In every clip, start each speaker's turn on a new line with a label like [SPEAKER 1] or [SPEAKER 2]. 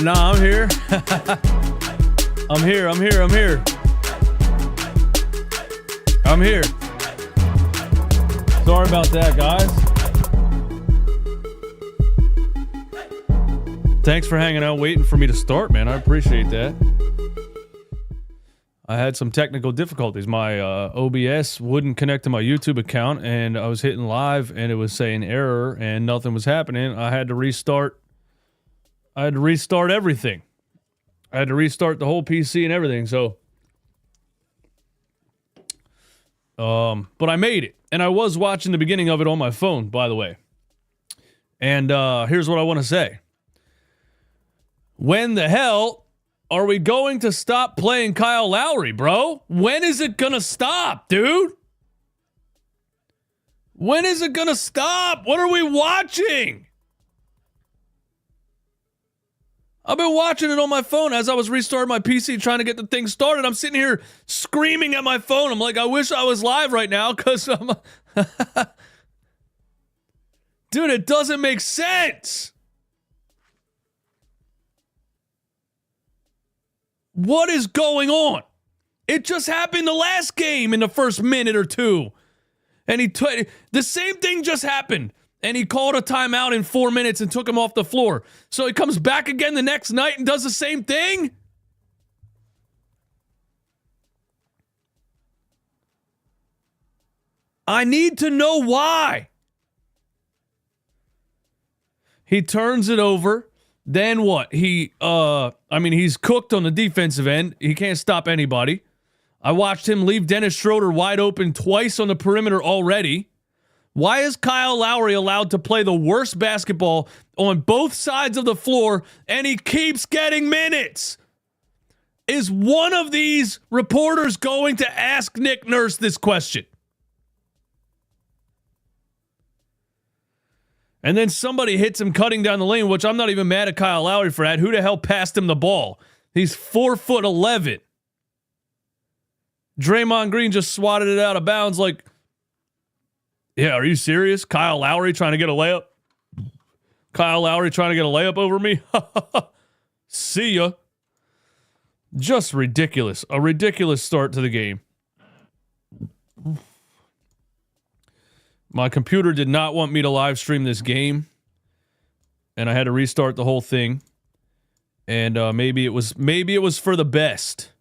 [SPEAKER 1] Nah, I'm here. I'm here. Sorry about that, guys. Thanks for hanging out, waiting for me to start, man. I appreciate that. I had some technical difficulties. My OBS wouldn't connect to my YouTube account, and I was hitting live, and it was saying error, and nothing was happening. I had to restart. Everything. I had to restart the whole PC and everything. So, but I made it, and I was watching the beginning of it on my phone, by the way. And here's what I want to say. When the hell are we going to stop playing Kyle Lowry, bro? When is it gonna stop, dude? When is it gonna stop? What are we watching? I've been watching it on my phone as I was restarting my PC trying to get the thing started. I'm sitting here screaming at my phone. I'm like, I wish I was live right now because I'm... Dude, it doesn't make sense. What is going on? It just happened the last game in the first minute or two. And the same thing just happened. And he called a timeout in 4 minutes and took him off the floor. So he comes back again the next night and does the same thing? I need to know why. He turns it over. Then what? He's cooked on the defensive end. He can't stop anybody. I watched him leave Dennis Schroeder wide open twice on the perimeter already. Why is Kyle Lowry allowed to play the worst basketball on both sides of the floor and he keeps getting minutes? Is one of these reporters going to ask Nick Nurse this question? And then somebody hits him cutting down the lane, which I'm not even mad at Kyle Lowry for that. Who the hell passed him the ball? He's 4'11". Draymond Green just swatted it out of bounds like, yeah, are you serious? Kyle Lowry trying to get a layup? Kyle Lowry trying to get a layup over me? See ya. Just ridiculous. A ridiculous start to the game. My computer did not want me to live stream this game, and I had to restart the whole thing. And maybe it was for the best.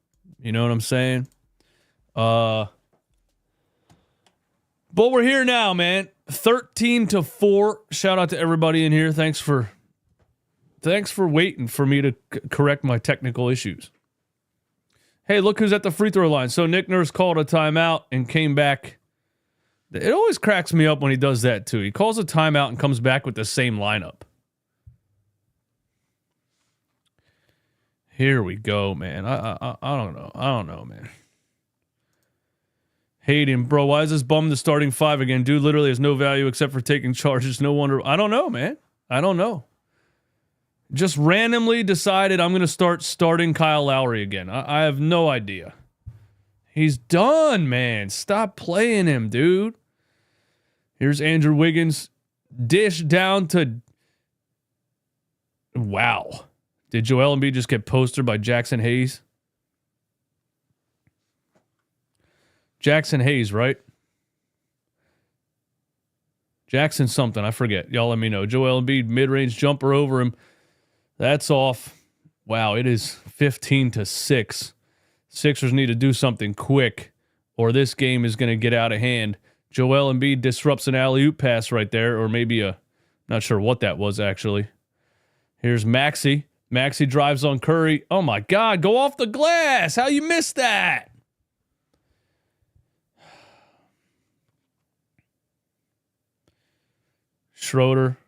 [SPEAKER 1] You know what I'm saying? But we're here now, man. 13-4. Shout out to everybody in here. Thanks for waiting for me to correct my technical issues. Hey, look who's at the free throw line. So Nick Nurse called a timeout and came back. It always cracks me up when he does that, too. He calls a timeout and comes back with the same lineup. Here we go, man. I don't know. I don't know, man. Hayden, bro, why is this bum the starting five again? Dude literally has no value except for taking charges. No wonder. I don't know, man. I don't know. Just randomly decided I'm going to starting Kyle Lowry again. I have no idea. He's done, man. Stop playing him, dude. Here's Andrew Wiggins. Dish down to... Wow. Did Joel Embiid just get postered by Jackson Hayes? Jackson Hayes, right? Jackson something. I forget. Y'all let me know. Joel Embiid, mid-range jumper over him. That's off. Wow, it is 15-6. Sixers need to do something quick, or this game is going to get out of hand. Joel Embiid disrupts an alley-oop pass right there, or maybe not sure what that was, actually. Here's Maxey. Maxey drives on Curry. Oh, my God, go off the glass. How you missed that? Schroeder.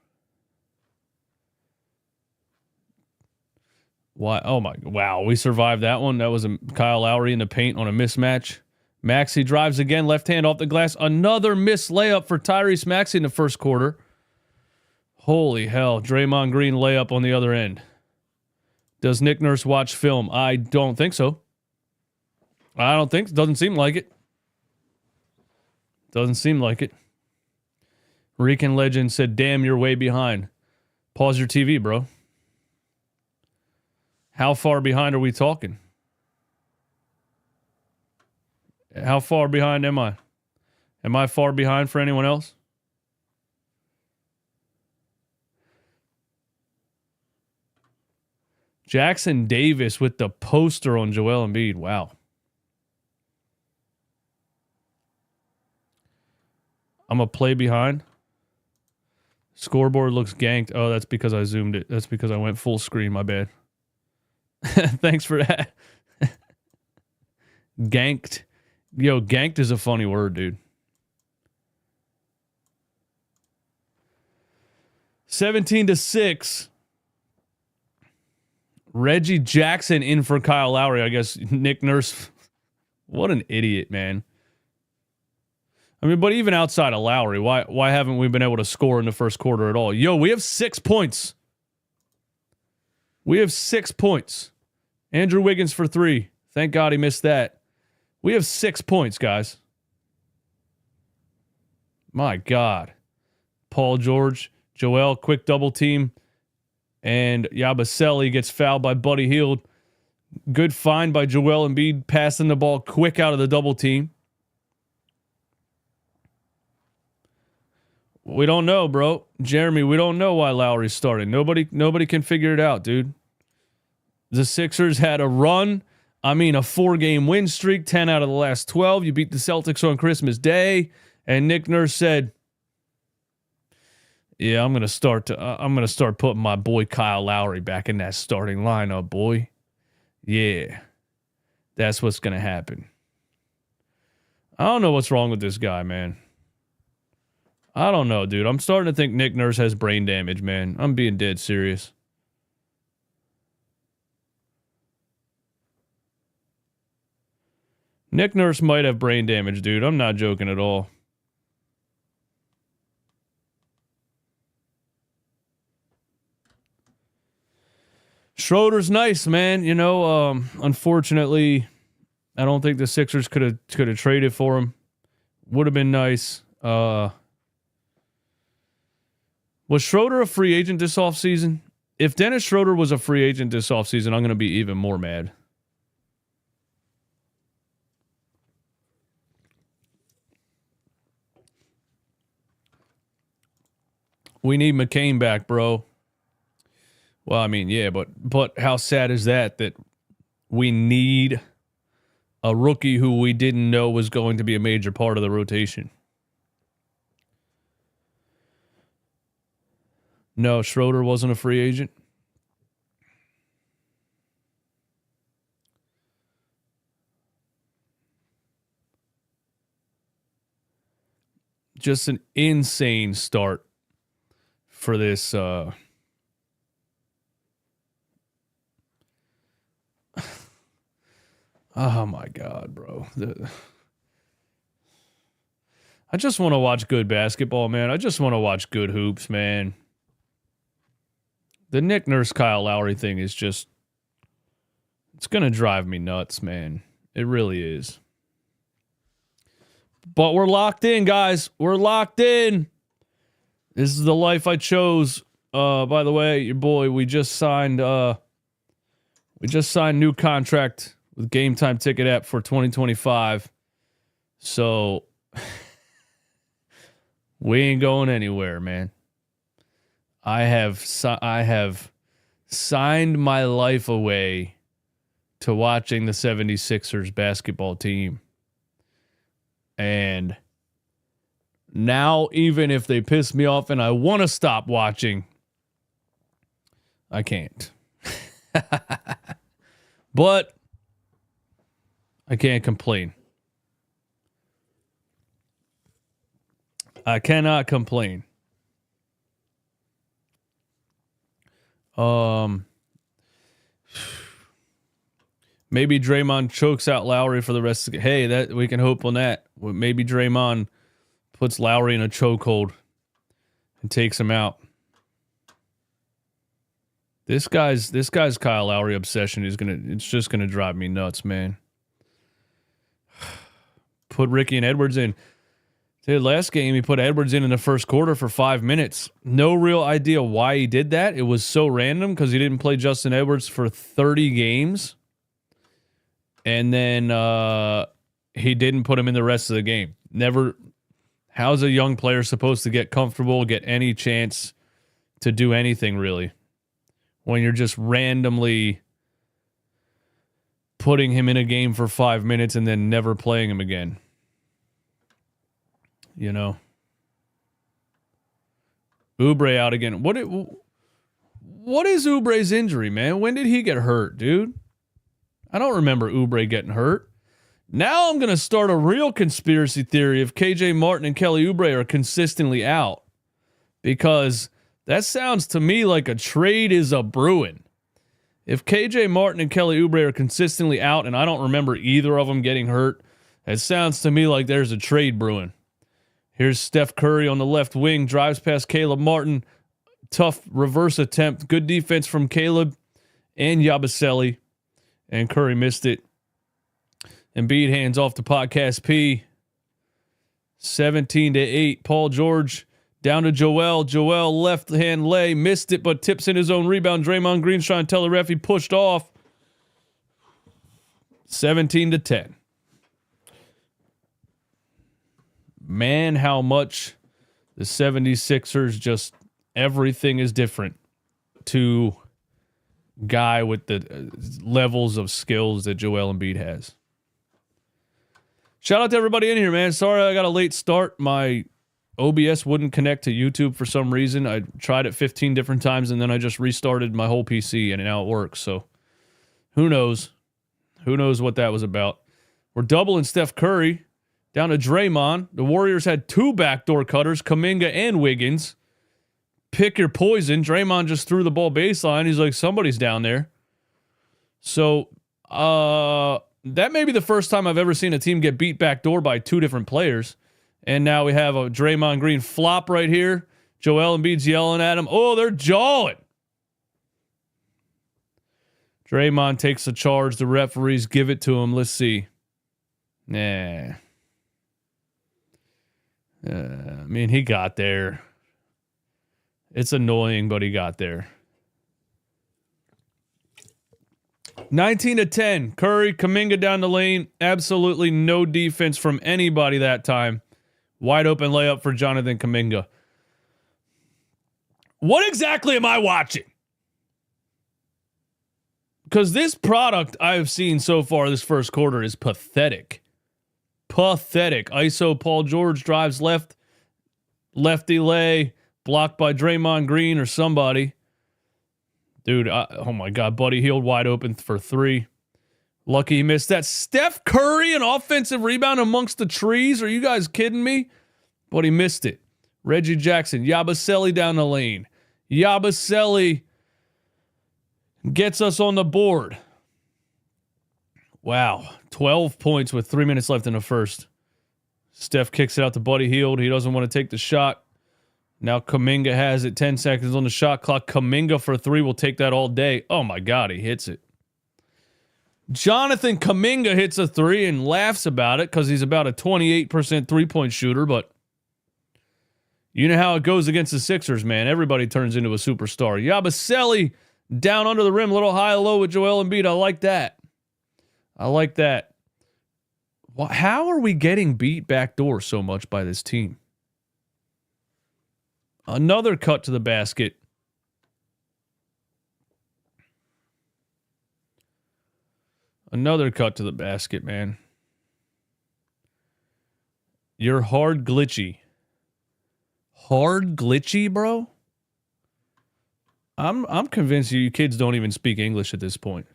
[SPEAKER 1] Why? Oh, my. Wow, we survived that one. That was a Kyle Lowry in the paint on a mismatch. Maxey drives again, left hand off the glass. Another missed layup for Tyrese Maxey in the first quarter. Holy hell. Draymond Green layup on the other end. Does Nick Nurse watch film? I don't think so. Doesn't seem like it. Doesn't seem like it. Rican Legend said, damn, you're way behind. Pause your TV, bro. How far behind are we talking? How far behind am I? Am I far behind for anyone else? Jackson Davis with the poster on Joel Embiid. Wow. I'm a play behind. Scoreboard looks ganked. Oh, that's because I zoomed it. That's because I went full screen. My bad. Thanks for that. Ganked. Yo, ganked is a funny word, dude. 17-6. Reggie Jackson in for Kyle Lowry. I guess Nick Nurse. What an idiot, man. I mean, but even outside of Lowry, why haven't we been able to score in the first quarter at all? Yo, we have 6 points. We have 6 points. Andrew Wiggins for 3. Thank God he missed that. We have 6 points, guys. My God. Paul George, Joel, quick double team. And Yabusele gets fouled by Buddy Hield. Good find by Joel Embiid, passing the ball quick out of the double team. We don't know, bro. Jeremy, we don't know why Lowry's starting. Nobody can figure it out, dude. The Sixers had a run. I mean, a 4-game win streak, 10 out of the last 12. You beat the Celtics on Christmas Day, and Nick Nurse said, "Yeah, I'm gonna start putting my boy Kyle Lowry back in that starting lineup, boy. Yeah, that's what's gonna happen." I don't know what's wrong with this guy, man. I don't know, dude. I'm starting to think Nick Nurse has brain damage, man. I'm being dead serious. Nick Nurse might have brain damage, dude. I'm not joking at all. Schroeder's nice, man. You know, unfortunately, I don't think the Sixers could have traded for him. Would have been nice. Was Schroeder a free agent this offseason? If Dennis Schroeder was a free agent this offseason, I'm going to be even more mad. We need McCain back, bro. Well, I mean, yeah, but how sad is that we need a rookie who we didn't know was going to be a major part of the rotation? No, Schroeder wasn't a free agent. Just an insane start for this. Oh my God, bro. I just want to watch good basketball, man. I just want to watch good hoops, man. The Nick Nurse Kyle Lowry thing is just, it's going to drive me nuts, man. It really is. But we're locked in, guys. We're locked in. This is the life I chose. By the way, your boy, we just signed new contract with Game Time Ticket app for 2025. So we ain't going anywhere, man. I have signed my life away to watching the 76ers basketball team. And now, even if they piss me off and I want to stop watching, I can't. But I can't complain. I cannot complain. Maybe Draymond chokes out Lowry for the rest of the game. Hey, that we can hope on that. Maybe Draymond puts Lowry in a chokehold and takes him out. This guy's Kyle Lowry obsession it's just gonna drive me nuts, man. Put Ricky and Edwards in. Dude, last game he put Edwards in the first quarter for 5 minutes. No real idea why he did that. It was so random because he didn't play Justin Edwards for 30 games. And then he didn't put him in the rest of the game. Never. How's a young player supposed to get comfortable, get any chance to do anything really, when you're just randomly putting him in a game for 5 minutes and then never playing him again? You know, Oubre out again. What is Oubre's injury, man? When did he get hurt, dude? I don't remember Oubre getting hurt. Now I'm going to start a real conspiracy theory if KJ Martin and Kelly Oubre are consistently out, because that sounds to me like a trade is a brewing. If KJ Martin and Kelly Oubre are consistently out, and I don't remember either of them getting hurt, it sounds to me like there's a trade brewing. Here's Steph Curry on the left wing, drives past Caleb Martin. Tough reverse attempt. Good defense from Caleb and Yabusele. And Curry missed it. Embiid hands off to Podcast P. 17-8. Paul George down to Joel. Joel left hand lay. Missed it, but tips in his own rebound. Draymond Green's trying to tell the ref he pushed off. 17-10. Man, how much the 76ers just everything is different to guy with the levels of skills that Joel Embiid has. Shout out to everybody in here, man. Sorry I got a late start. My OBS wouldn't connect to YouTube for some reason. I tried it 15 different times, and then I just restarted my whole PC, and now it works. So who knows? Who knows what that was about? We're doubling Steph Curry. Down to Draymond. The Warriors had 2 backdoor cutters, Kuminga and Wiggins. Pick your poison. Draymond just threw the ball baseline. He's like, somebody's down there. So that may be the first time I've ever seen a team get beat backdoor by 2 different players. And now we have a Draymond Green flop right here. Joel Embiid's yelling at him. Oh, they're jawing. Draymond takes the charge. The referees give it to him. Let's see. Nah. I mean, he got there. It's annoying, but he got there. 19-10. Curry, Kuminga down the lane. Absolutely no defense from anybody that time. Wide open layup for Jonathan Kuminga. What exactly am I watching? Because this product I've seen so far this first quarter is pathetic. Pathetic. ISO Paul George drives left. Lefty lay. Blocked by Draymond Green or somebody. Dude, oh my God. Buddy Hield wide open for 3. Lucky he missed that. Steph Curry, an offensive rebound amongst the trees. Are you guys kidding me? But he missed it. Reggie Jackson. Yabusele down the lane. Yabusele gets us on the board. Wow. 12 points with 3 minutes left in the first. Steph kicks it out to Buddy Hield. He doesn't want to take the shot. Now Kuminga has it. 10 seconds on the shot clock. Kuminga for 3 will take that all day. Oh my God, he hits it. Jonathan Kuminga hits a 3 and laughs about it because he's about a 28% three-point shooter, but you know how it goes against the Sixers, man. Everybody turns into a superstar. Yabusele down under the rim, little high-low with Joel Embiid. I like that. I like that. How are we getting beat backdoor so much by this team? Another cut to the basket. Another cut to the basket, man. You're hard glitchy. Hard glitchy, bro? I'm convinced you kids don't even speak English at this point.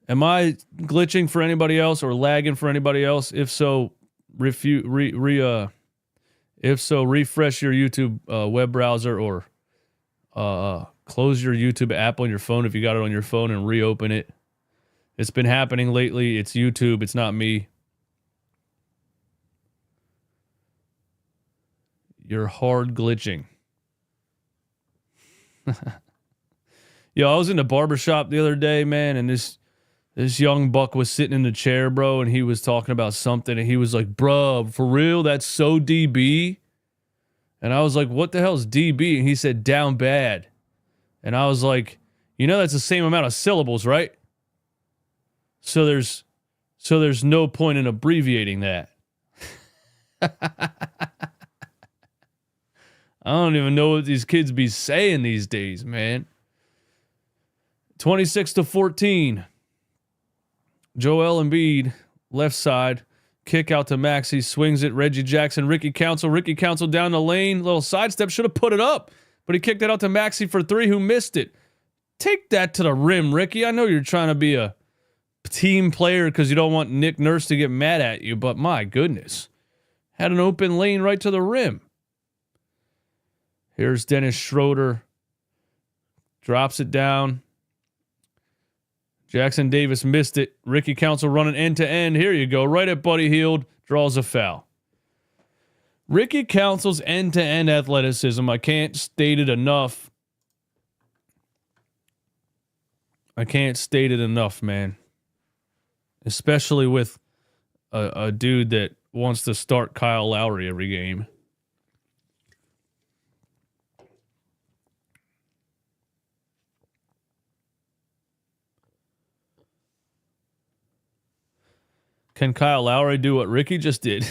[SPEAKER 1] Am I glitching for anybody else or lagging for anybody else? If so, refresh your YouTube web browser or close your YouTube app on your phone if you got it on your phone and reopen it. It's been happening lately. It's YouTube. It's not me. You're hard glitching. Yo, I was in the barbershop the other day, man, and this This young buck was sitting in the chair, bro, and he was talking about something, and he was like, bro, for real? That's so DB? And I was like, what the hell is DB? And he said, down bad. And I was like, you know that's the same amount of syllables, right? So there's no point in abbreviating that. I don't even know what these kids be saying these days, man. 26-14. Joel Embiid, left side, kick out to Maxey, swings it. Reggie Jackson, Ricky Council down the lane, little sidestep, should have put it up, but he kicked it out to Maxey for three, who missed it. Take that to the rim, Ricky. I know you're trying to be a team player because you don't want Nick Nurse to get mad at you, but my goodness. Had an open lane right to the rim. Here's Dennis Schroeder. Drops it down. Jackson Davis missed it. Ricky Council running end to end. Here you go. Right at Buddy Hield. Draws a foul. Ricky Council's end to end athleticism. I can't state it enough. Man. Especially with a dude that wants to start Kyle Lowry every game. Can Kyle Lowry do what Ricky just did?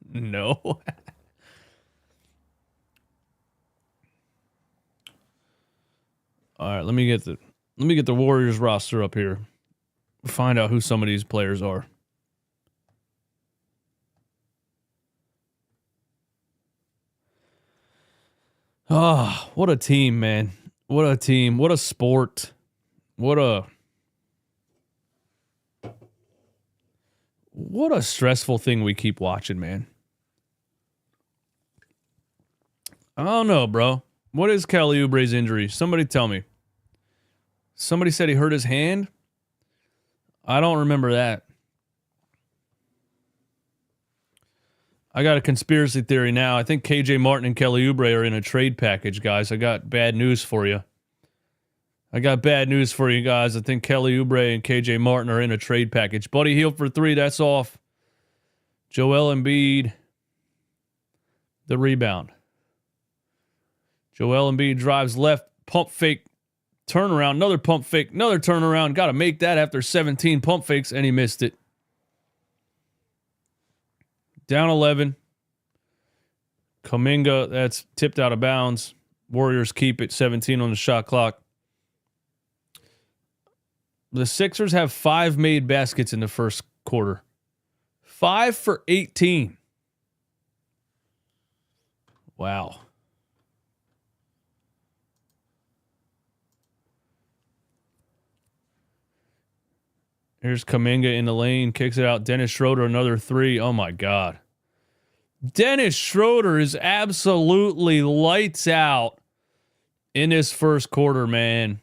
[SPEAKER 1] No. All right, let me get the Warriors roster up here. Find out who some of these players are. Oh, what a team, man. What a team. What a sport. What a stressful thing we keep watching, man. I don't know, bro. What is Kelly Oubre's injury? Somebody tell me. Somebody said he hurt his hand? I don't remember that. I got a conspiracy theory now. I think KJ Martin and Kelly Oubre are in a trade package, guys. I got bad news for you. I think Kelly Oubre and KJ Martin are in a trade package. Buddy Hield for three. That's off. Joel Embiid. The rebound. Joel Embiid drives left. Pump fake. Turnaround. Another pump fake. Another turnaround. Got to make that after 17 pump fakes, and he missed it. Down 11. Kuminga, that's tipped out of bounds. Warriors keep it. 17 on the shot clock. The Sixers have 5 made baskets in the first quarter. 5 for 18. Wow. Here's Kuminga in the lane, kicks it out. Dennis Schroeder, another three. Oh, my God. Dennis Schroeder is absolutely lights out in this first quarter, man.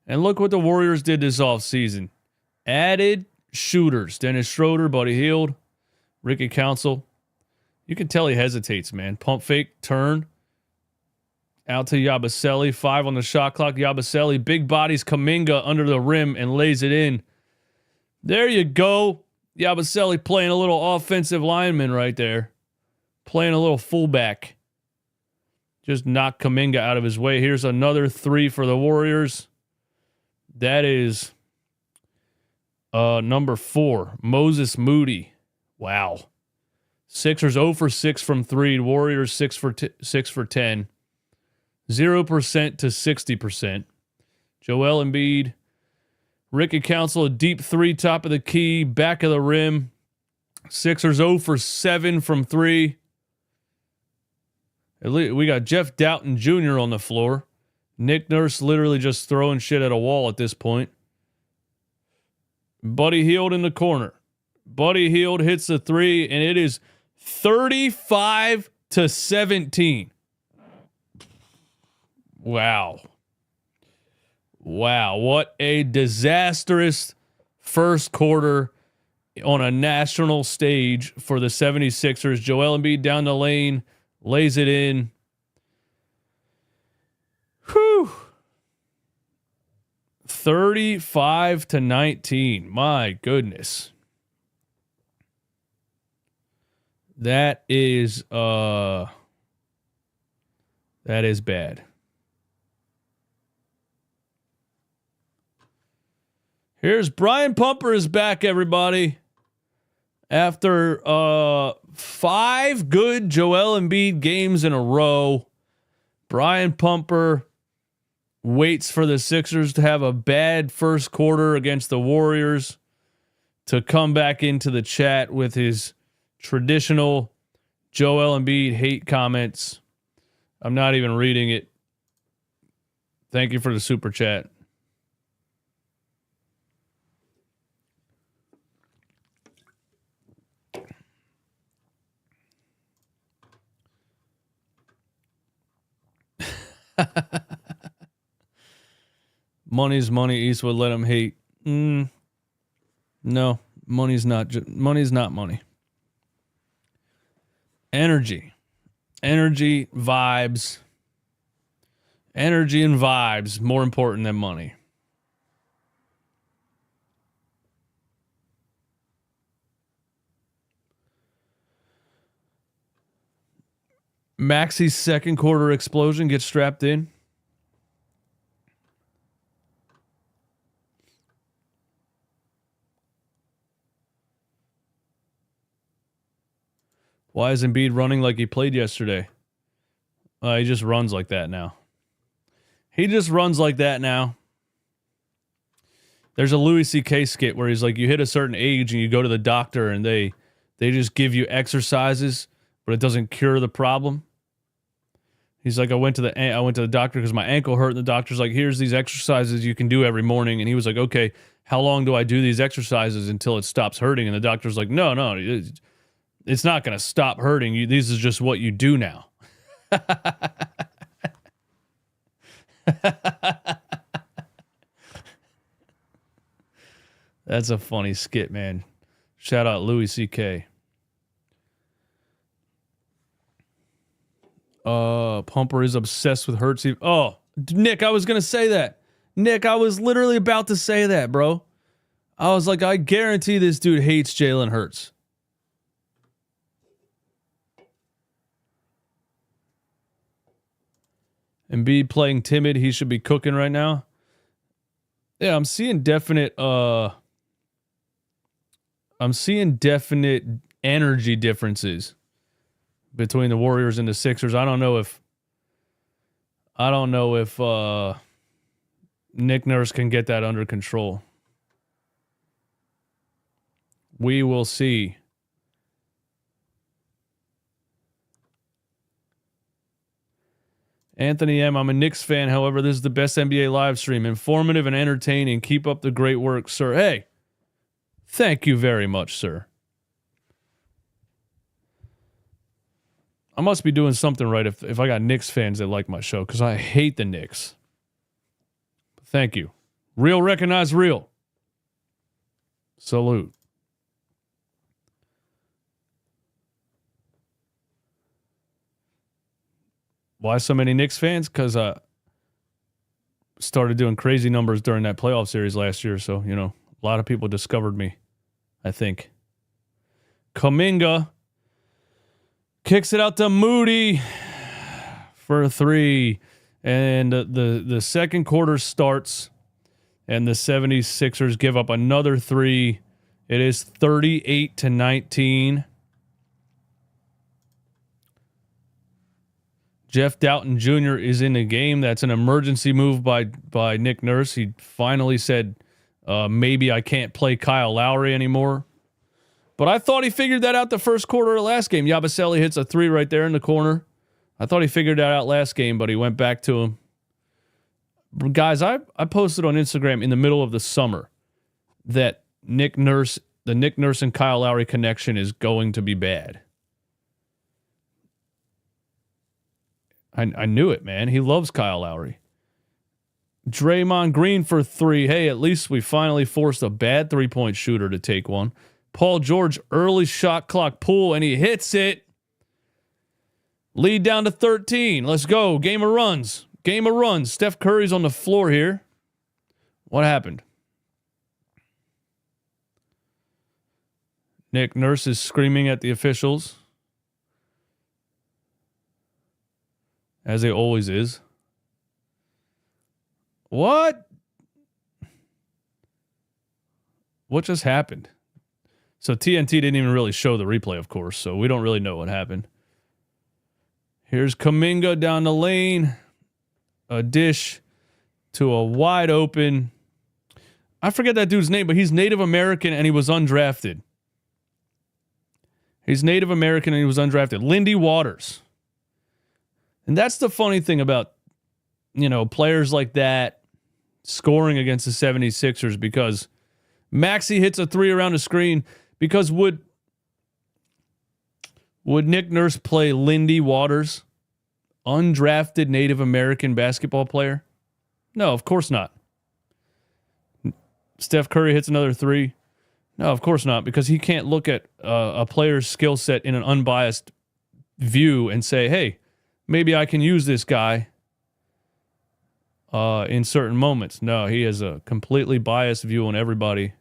[SPEAKER 1] And look what the Warriors did this offseason. Added shooters. Dennis Schroeder, Buddy Hield, Ricky Council. You can tell he hesitates, man. Pump fake, turn. Out to Yabusele. 5 on the shot clock. Yabusele, big bodies, Kuminga under the rim and lays it in. There you go. Yabusele playing a little offensive lineman right there. Playing a little fullback. Just knocked Kuminga out of his way. Here's another three for the Warriors. That is number 4, Moses Moody. Wow. Sixers 0 for 6 from 3. Warriors 6 for 10. 0% to 60%. Joel Embiid. Ricky Council, a deep 3, top of the key, back of the rim. Sixers 0 for 7 from 3. We got Jeff Doughton Jr. on the floor. Nick Nurse literally just throwing shit at a wall at this point. Buddy Hield in the corner. Buddy Hield hits the 3, and it is 35 to 17. Wow. Wow, what a disastrous first quarter on a national stage for the 76ers. Joel Embiid down the lane, lays it in. Whew. 35-19. My goodness. That is bad. Here's Brian Pumper is back, everybody. After 5 good Joel Embiid games in a row, Brian Pumper waits for the Sixers to have a bad first quarter against the Warriors to come back into the chat with his traditional Joel Embiid hate comments. I'm not even reading it. Thank you for the super chat. Money's money. Eastwood, let him hate. No, money's not money. Energy, vibes. Energy and vibes more important than money. Maxi's second quarter explosion gets strapped in. Why is Embiid running like he played yesterday? He just runs like that now. There's a Louis C.K. skit where he's like, you hit a certain age and you go to the doctor and they just give you exercises, but it doesn't cure the problem. He's like, I went to the doctor because my ankle hurt, and the doctor's like, here's these exercises you can do every morning. And he was like, okay, how long do I do these exercises until it stops hurting? And the doctor's like, no, it's not going to stop hurting you. This is just what you do now. That's a funny skit, man. Shout out Louis C.K. Pumper is obsessed with Hurts. Oh, Nick, I was going to say that. Nick, I was literally about to say that, bro. I was like, I guarantee this dude hates Jalen Hurts. Embiid playing timid. He should be cooking right now. Yeah, I'm seeing definite energy differences between the Warriors and the Sixers. I don't know if Nick Nurse can get that under control. We will see. Anthony M., I'm a Knicks fan. However, this is the best NBA live stream. Informative and entertaining. Keep up the great work, sir. Hey, thank you very much, sir. I must be doing something right if I got Knicks fans that like my show, because I hate the Knicks. Thank you. Real recognize real. Salute. Why so many Knicks fans? Because I started doing crazy numbers during that playoff series last year. So, a lot of people discovered me, I think. Kuminga kicks it out to Moody for a 3. And the second quarter starts, and the 76ers give up another 3. It is 38-19. Jeff Doughton Jr. is in the game. That's an emergency move by Nick Nurse. He finally said, maybe I can't play Kyle Lowry anymore. But I thought he figured that out the first quarter of last game. Yabusele hits a 3 right there in the corner. I thought he figured that out last game, but he went back to him. Guys, I posted on Instagram in the middle of the summer that the Nick Nurse and Kyle Lowry connection is going to be bad. I knew it, man. He loves Kyle Lowry. Draymond Green for 3. Hey, at least we finally forced a bad three-point shooter to take one. Paul George, early shot clock pull, and he hits it. Lead down to 13. Let's go. Game of runs. Steph Curry's on the floor here. What happened? Nick Nurse is screaming at the officials, as he always is. What? What just happened? So TNT didn't even really show the replay, of course, so we don't really know what happened. Here's Kuminga down the lane. A dish to a wide open. I forget that dude's name, but he's Native American and he was undrafted. He's Native American and he was undrafted. Lindy Waters. And that's the funny thing about, players like that scoring against the 76ers, because Maxey hits a three around the screen. Because would Nick Nurse play Lindy Waters, undrafted Native American basketball player? No, of course not. Steph Curry hits another three. No, of course not, because he can't look at a player's skill set in an unbiased view and say, hey, maybe I can use this guy in certain moments. No, he has a completely biased view on everybody.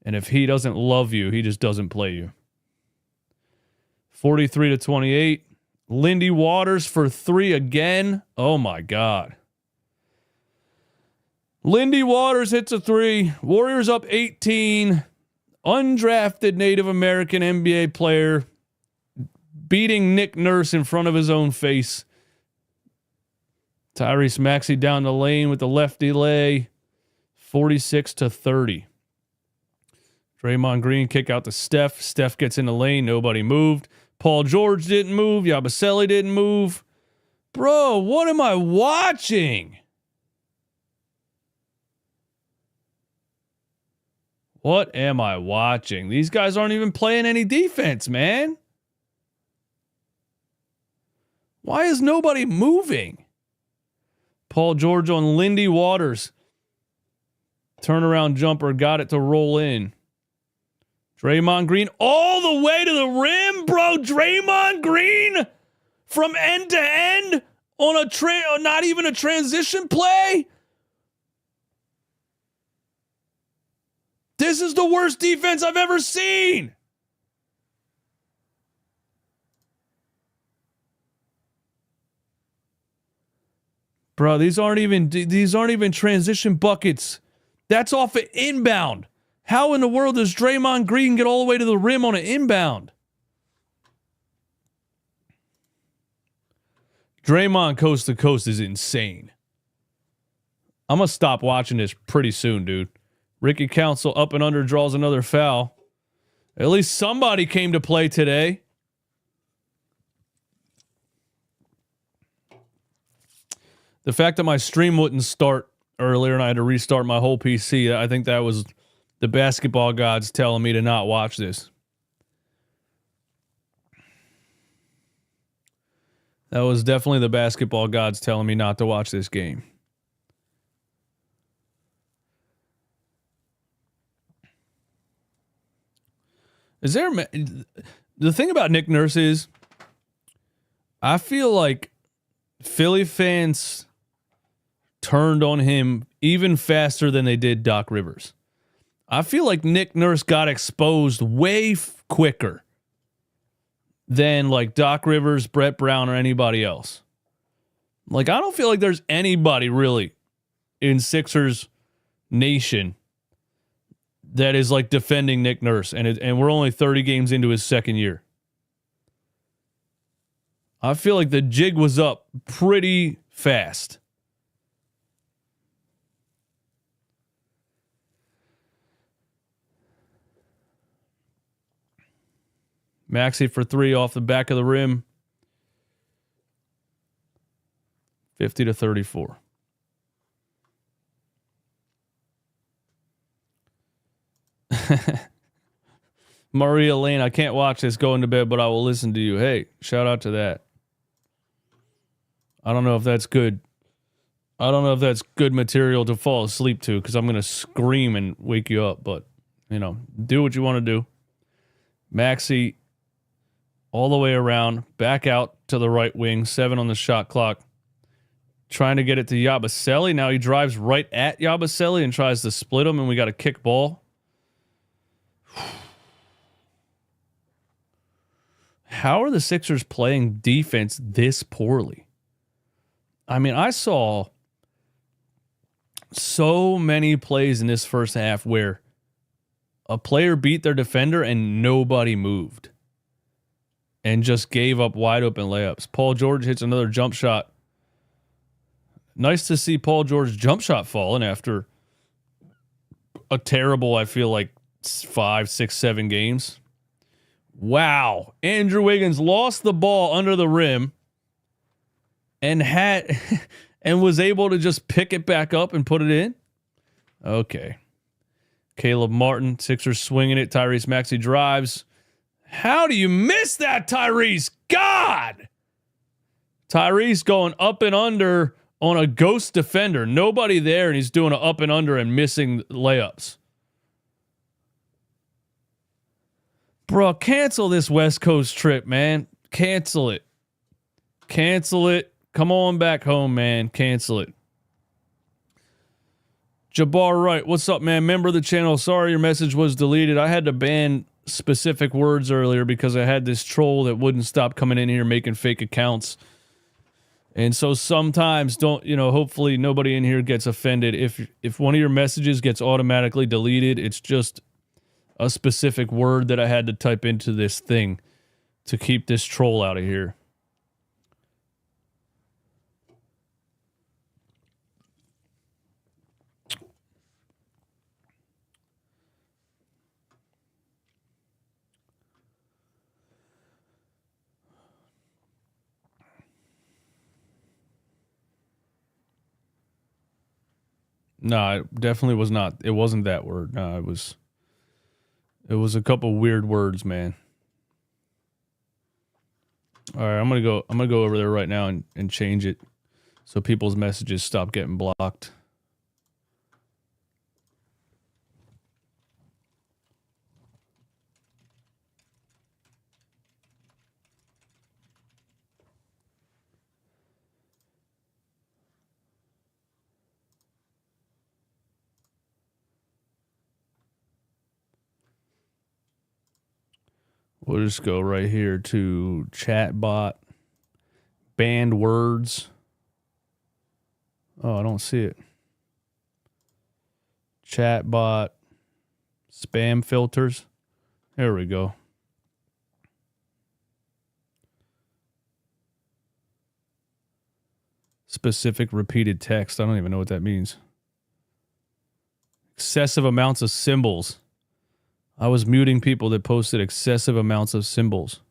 [SPEAKER 1] And if he doesn't love you, he just doesn't play you. 43-28. Lindy Waters for three again. Oh, my God. Lindy Waters hits a three. Warriors up 18. Undrafted Native American NBA player beating Nick Nurse in front of his own face. Tyrese Maxey down the lane with the lefty lay. 46-30. Draymond Green kick out to Steph. Steph gets in the lane. Nobody moved. Paul George didn't move. Yabusele didn't move. Bro, what am I watching? What am I watching? These guys aren't even playing any defense, man. Why is nobody moving? Paul George on Lindy Waters. Turnaround jumper, got it to roll in. Draymond Green all the way to the rim, bro. Draymond Green from end to end on not even a transition play. This is the worst defense I've ever seen. Bro, these aren't even transition buckets. That's off an inbound. How in the world does Draymond Green get all the way to the rim on an inbound? Draymond coast to coast is insane. I'm going to stop watching this pretty soon, dude. Ricky Council up and under draws another foul. At least somebody came to play today. The fact that my stream wouldn't start earlier and I had to restart my whole PC, I think that was the basketball gods telling me to not watch this. That was definitely the basketball gods telling me not to watch this game. The thing about Nick Nurse is, I feel like Philly fans turned on him even faster than they did Doc Rivers. I feel like Nick Nurse got exposed way quicker than like Doc Rivers, Brett Brown, or anybody else. Like, I don't feel like there's anybody really in Sixers Nation that is like defending Nick Nurse, and we're only 30 games into his second year. I feel like the jig was up pretty fast. Maxey for three off the back of the rim. 50-34. Maria Lane, I can't watch this going to bed, but I will listen to you. Hey, shout out to that. I don't know if that's good. I don't know if that's good material to fall asleep to, because I'm going to scream and wake you up. But, do what you want to do. Maxey all the way around, back out to the right wing, 7 on the shot clock. Trying to get it to Yabusele. Now he drives right at Yabusele and tries to split him, and we got a kick ball. How are the Sixers playing defense this poorly? I mean, I saw so many plays in this first half where a player beat their defender and nobody moved and just gave up wide open layups. Paul George hits another jump shot. Nice to see Paul George's jump shot falling after a terrible, I feel like, 5, 6, 7 games. Wow. Andrew Wiggins lost the ball under the rim and was able to just pick it back up and put it in. Okay. Caleb Martin, Sixers swinging it. Tyrese Maxey drives. How do you miss that, Tyrese? God! Tyrese going up and under on a ghost defender. Nobody there, and he's doing an up and under and missing layups. Bro, cancel this West Coast trip, man. Cancel it. Cancel it. Come on back home, man. Cancel it. Jabbar Wright, what's up, man? Member of the channel. Sorry your message was deleted. I had to ban specific words earlier because I had this troll that wouldn't stop coming in here making fake accounts. And so sometimes hopefully nobody in here gets offended. If one of your messages gets automatically deleted, it's just a specific word that I had to type into this thing to keep this troll out of here. No, it definitely was not. It wasn't that word. No, it was a couple weird words, man. All right, I'm gonna go over there right now and change it so people's messages stop getting blocked. We'll just go right here to chatbot, banned words. Oh, I don't see it. Chatbot, spam filters. There we go. Specific repeated text. I don't even know what that means. Excessive amounts of symbols. I was muting people that posted excessive amounts of symbols.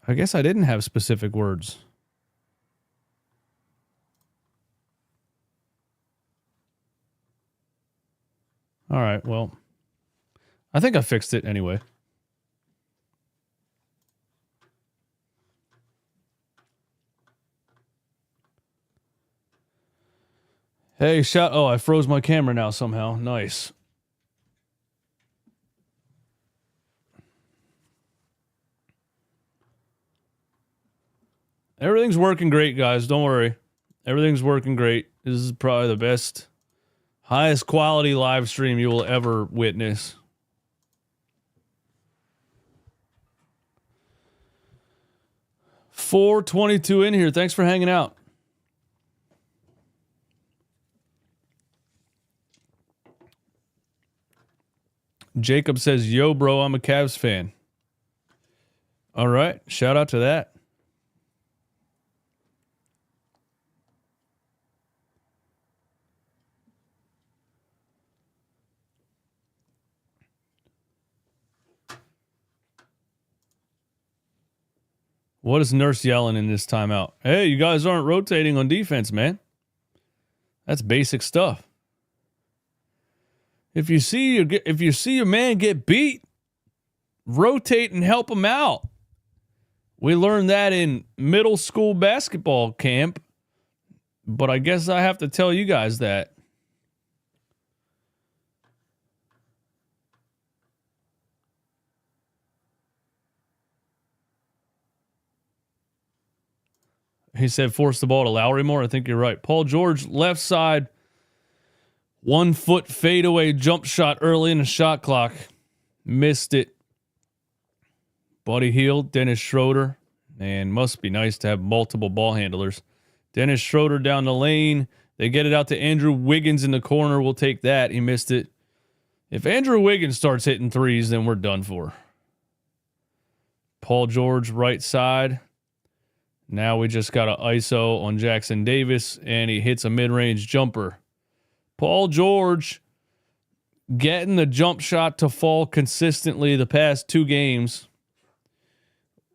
[SPEAKER 1] I guess I didn't have specific words. All right, well, I think I fixed it anyway. Hey, oh, I froze my camera now somehow. Nice. Everything's working great, guys. Don't worry. Everything's working great. This is probably the best, highest quality live stream you will ever witness. $422 in here. Thanks for hanging out. Jacob says, yo, bro, I'm a Cavs fan. All right. Shout out to that. What is Nurse yelling in this timeout? Hey, you guys aren't rotating on defense, man. That's basic stuff. If you see your man get beat, rotate and help him out. We learned that in middle school basketball camp, but I guess I have to tell you guys that. He said force the ball to Lowry more. I think you're right. Paul George, left side, 1 foot fadeaway jump shot early in the shot clock. Missed it. Buddy Hield, Dennis Schroeder. And must be nice to have multiple ball handlers. Dennis Schroeder down the lane. They get it out to Andrew Wiggins in the corner. We'll take that. He missed it. If Andrew Wiggins starts hitting threes, then we're done for. Paul George, right side. Now we just got an ISO on Jackson Davis, and he hits a mid-range jumper. Paul George getting the jump shot to fall consistently the past 2 games.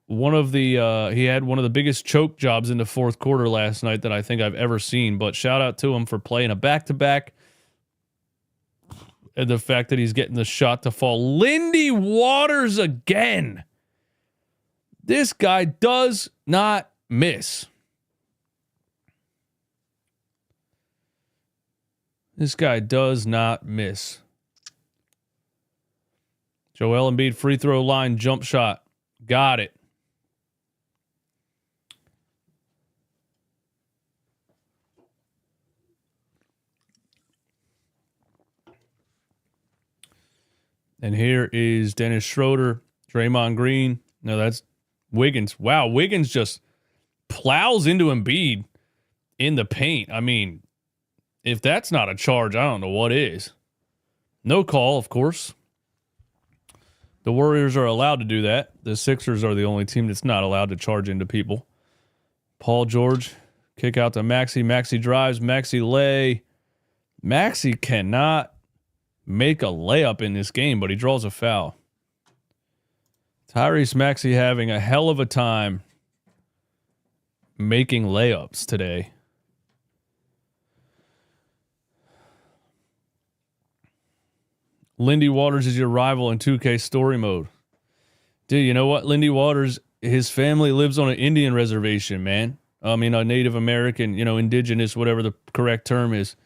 [SPEAKER 1] He had one of the biggest choke jobs in the fourth quarter last night that I think I've ever seen, but shout out to him for playing a back-to-back and the fact that he's getting the shot to fall. Lindy Waters again. This guy does not miss. This guy does not miss. Joel Embiid free throw line jump shot. Got it. And here is Dennis Schroeder, Draymond Green. No, that's Wiggins. Wow, Wiggins just plows into Embiid in the paint. I mean, if that's not a charge, I don't know what is. No call, of course. The Warriors are allowed to do that. The Sixers are the only team that's not allowed to charge into people. Paul George, kick out to Maxey. Maxey drives. Maxey lay. Maxey cannot make a layup in this game, but he draws a foul. Tyrese Maxey having a hell of a time making layups today. Lindy Waters is your rival in 2K story mode. Dude, you know what? Lindy Waters, his family lives on an Indian reservation, man. I mean, a Native American, indigenous, whatever the correct term is.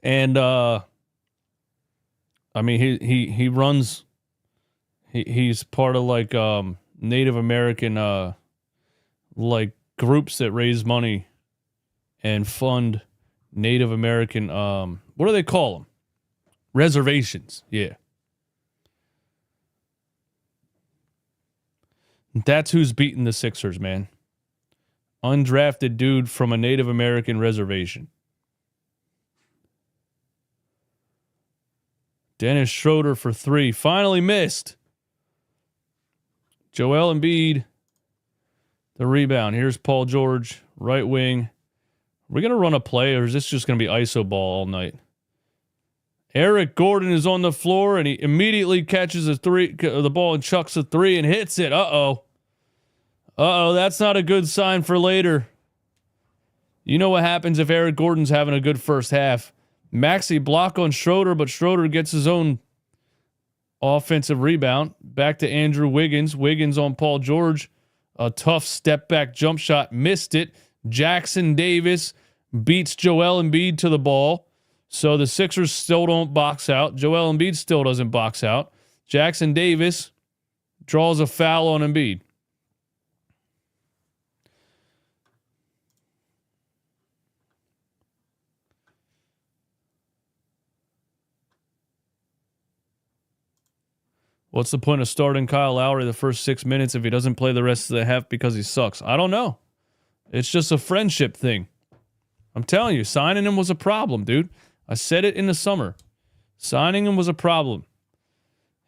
[SPEAKER 1] And, I mean, he runs, he's part of like Native American like groups that raise money and fund Native American, what do they call them? Reservations, yeah. That's who's beating the Sixers, man. Undrafted dude from a Native American reservation. Dennis Schroeder for 3. Finally missed. Joel Embiid, the rebound. Here's Paul George, right wing. Are we going to run a play, or is this just going to be ISO ball all night? Eric Gordon is on the floor, and he immediately catches the ball and chucks a 3 and hits it. Uh-oh. Uh-oh, that's not a good sign for later. You know what happens if Eric Gordon's having a good first half. Maxey block on Schroeder, but Schroeder gets his own offensive rebound. Back to Andrew Wiggins. Wiggins on Paul George. A tough step-back jump shot. Missed it. Jackson Davis beats Joel Embiid to the ball. So the Sixers still don't box out. Joel Embiid still doesn't box out. Jackson Davis draws a foul on Embiid. What's the point of starting Kyle Lowry the first 6 minutes if he doesn't play the rest of the half because he sucks? I don't know. It's just a friendship thing. I'm telling you, signing him was a problem, dude. I said it in the summer. Signing him was a problem.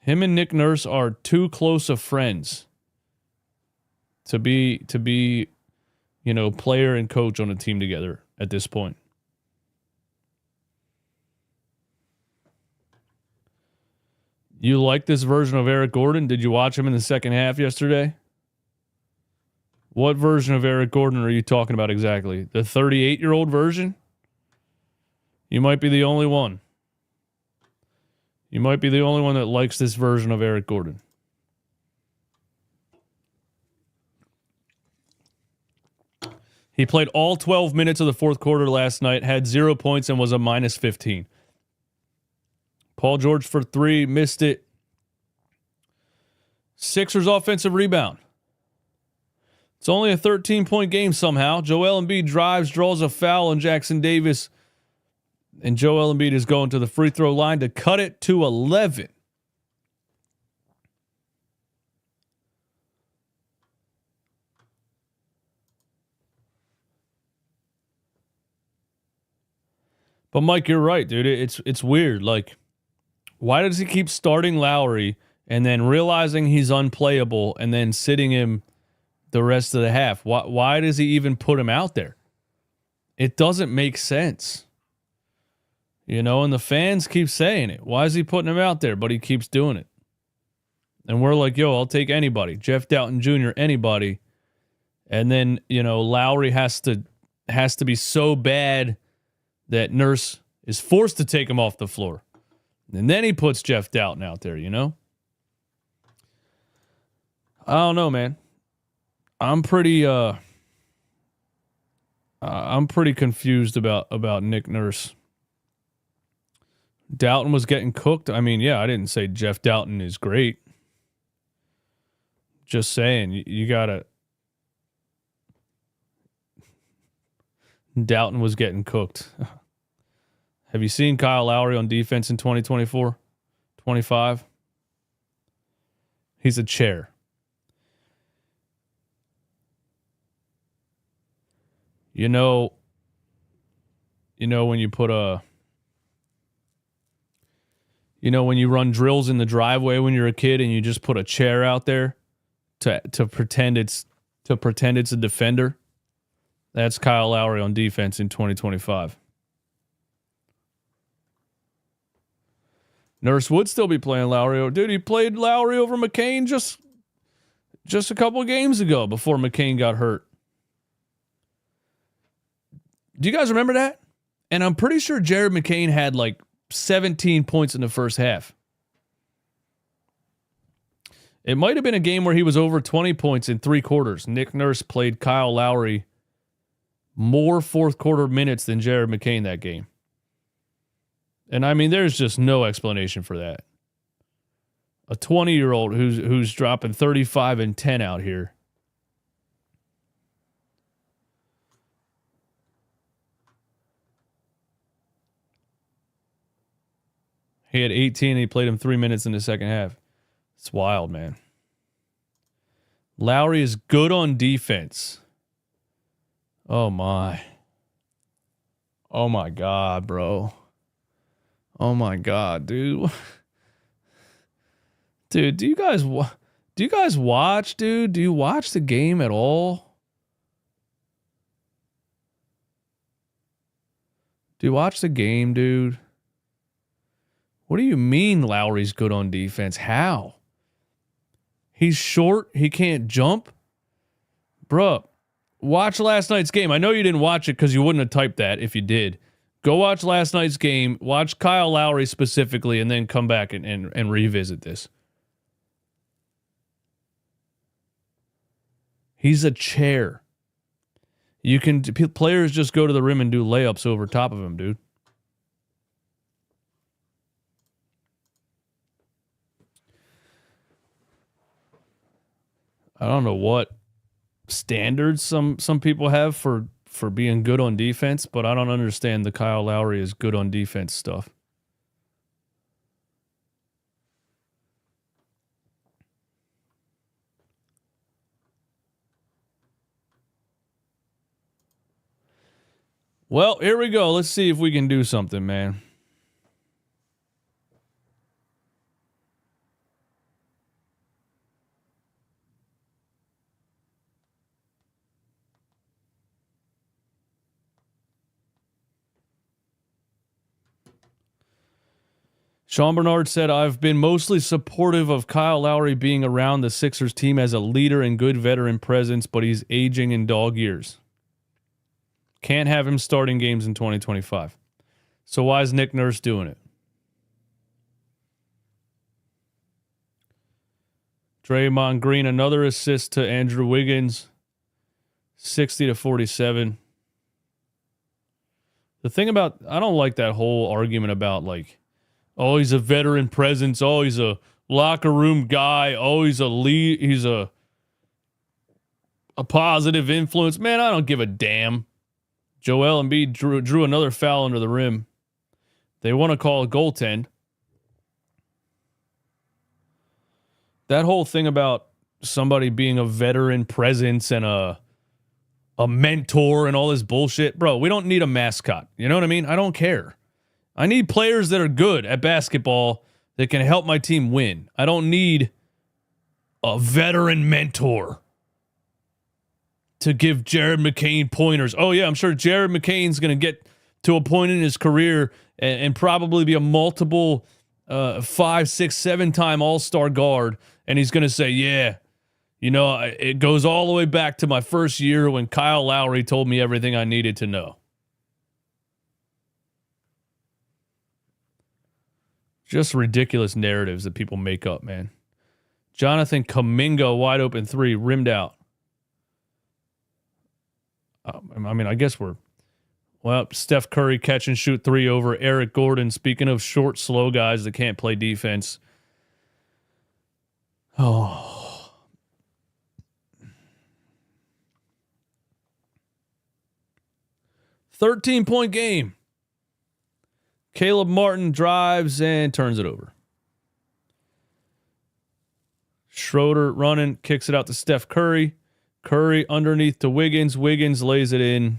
[SPEAKER 1] Him and Nick Nurse are too close of friends to be, player and coach on a team together at this point. You like this version of Eric Gordon? Did you watch him in the second half yesterday? What version of Eric Gordon are you talking about exactly? The 38-year-old version? You might be the only one. You might be the only one that likes this version of Eric Gordon. He played all 12 minutes of the fourth quarter last night, had 0 points, and was a minus 15. Paul George for 3, missed it. Sixers offensive rebound. It's only a 13-point game somehow. Joel Embiid drives, draws a foul on Jackson Davis, and Joel Embiid is going to the free throw line to cut it to 11. But Mike, you're right, dude. It's weird. Like, why does he keep starting Lowry and then realizing he's unplayable and then sitting him the rest of the half? Why does he even put him out there? It doesn't make sense. You know, and the fans keep saying it. Why is he putting him out there? But he keeps doing it. And we're like, yo, I'll take anybody. Jeff Doughton Jr., anybody. And then, you know, Lowry has to be so bad that Nurse is forced to take him off the floor. And then he puts Jeff Doughton out there, you know? I don't know, man. I'm pretty confused about Nick Nurse. Doughton was getting cooked. I mean, yeah, I didn't say Jeff Doughton is great. Just saying, you gotta. Doughton was getting cooked. Have you seen Kyle Lowry on defense in 2024? 25? He's a chair. You know when you put when you run drills in the driveway when you're a kid and you just put a chair out there to pretend it's a defender? That's Kyle Lowry on defense in 2025. Nurse would still be playing Lowry. Dude, he played Lowry over McCain just a couple of games ago before McCain got hurt. Do you guys remember that? And I'm pretty sure Jared McCain had like 17 points in the first half. It might have been a game where he was over 20 points in 3 quarters. Nick Nurse played Kyle Lowry more fourth quarter minutes than Jared McCain that game. And I mean, there's just no explanation for that. A 20-year-old who's dropping 35 and 10 out here. He had 18 and he played him 3 minutes in the second half. It's wild, man. Lowry is good on defense. Oh my. Oh my God, bro. Oh my God, dude. Dude, do you guys watch, dude? Do you watch the game at all? Do you watch the game, dude? What do you mean Lowry's good on defense? How? He's short. He can't jump. Bruh, watch last night's game. I know you didn't watch it because you wouldn't have typed that if you did. Go watch last night's game. Watch Kyle Lowry specifically and then come back and revisit this. He's a chair. Players just go to the rim and do layups over top of him, dude. I don't know what standards some people have for being good on defense, but I don't understand the Kyle Lowry is good on defense stuff. Well, here we go. Let's see if we can do something, man. Sean Bernard said, I've been mostly supportive of Kyle Lowry being around the Sixers team as a leader and good veteran presence, but he's aging in dog years. Can't have him starting games in 2025. So why is Nick Nurse doing it? Draymond Green, another assist to Andrew Wiggins. 60-47. The thing about, I don't like that whole argument about like, oh, he's a veteran presence. Oh, he's a locker room guy. Oh, he's a lead. He's a positive influence. Man, I don't give a damn. Joel Embiid drew another foul under the rim. They want to call a goaltend. That whole thing about somebody being a veteran presence and a mentor and all this bullshit. Bro, we don't need a mascot. You know what I mean? I don't care. I need players that are good at basketball that can help my team win. I don't need a veteran mentor to give Jared McCain pointers. Oh, yeah, I'm sure Jared McCain's going to get to a point in his career and probably be a multiple 5, 6, 7-time All-Star guard. And he's going to say, yeah, you know, it goes all the way back to my first year when Kyle Lowry told me everything I needed to know. Just ridiculous narratives that people make up, man. Jonathan Kuminga, wide open three, rimmed out. I mean, I guess Steph Curry catch and shoot three over Eric Gordon. Speaking of short, slow guys that can't play defense. Oh. 13-point game. Caleb Martin drives and turns it over. Schroeder running, kicks it out to Steph Curry. Curry underneath to Wiggins. Wiggins lays it in.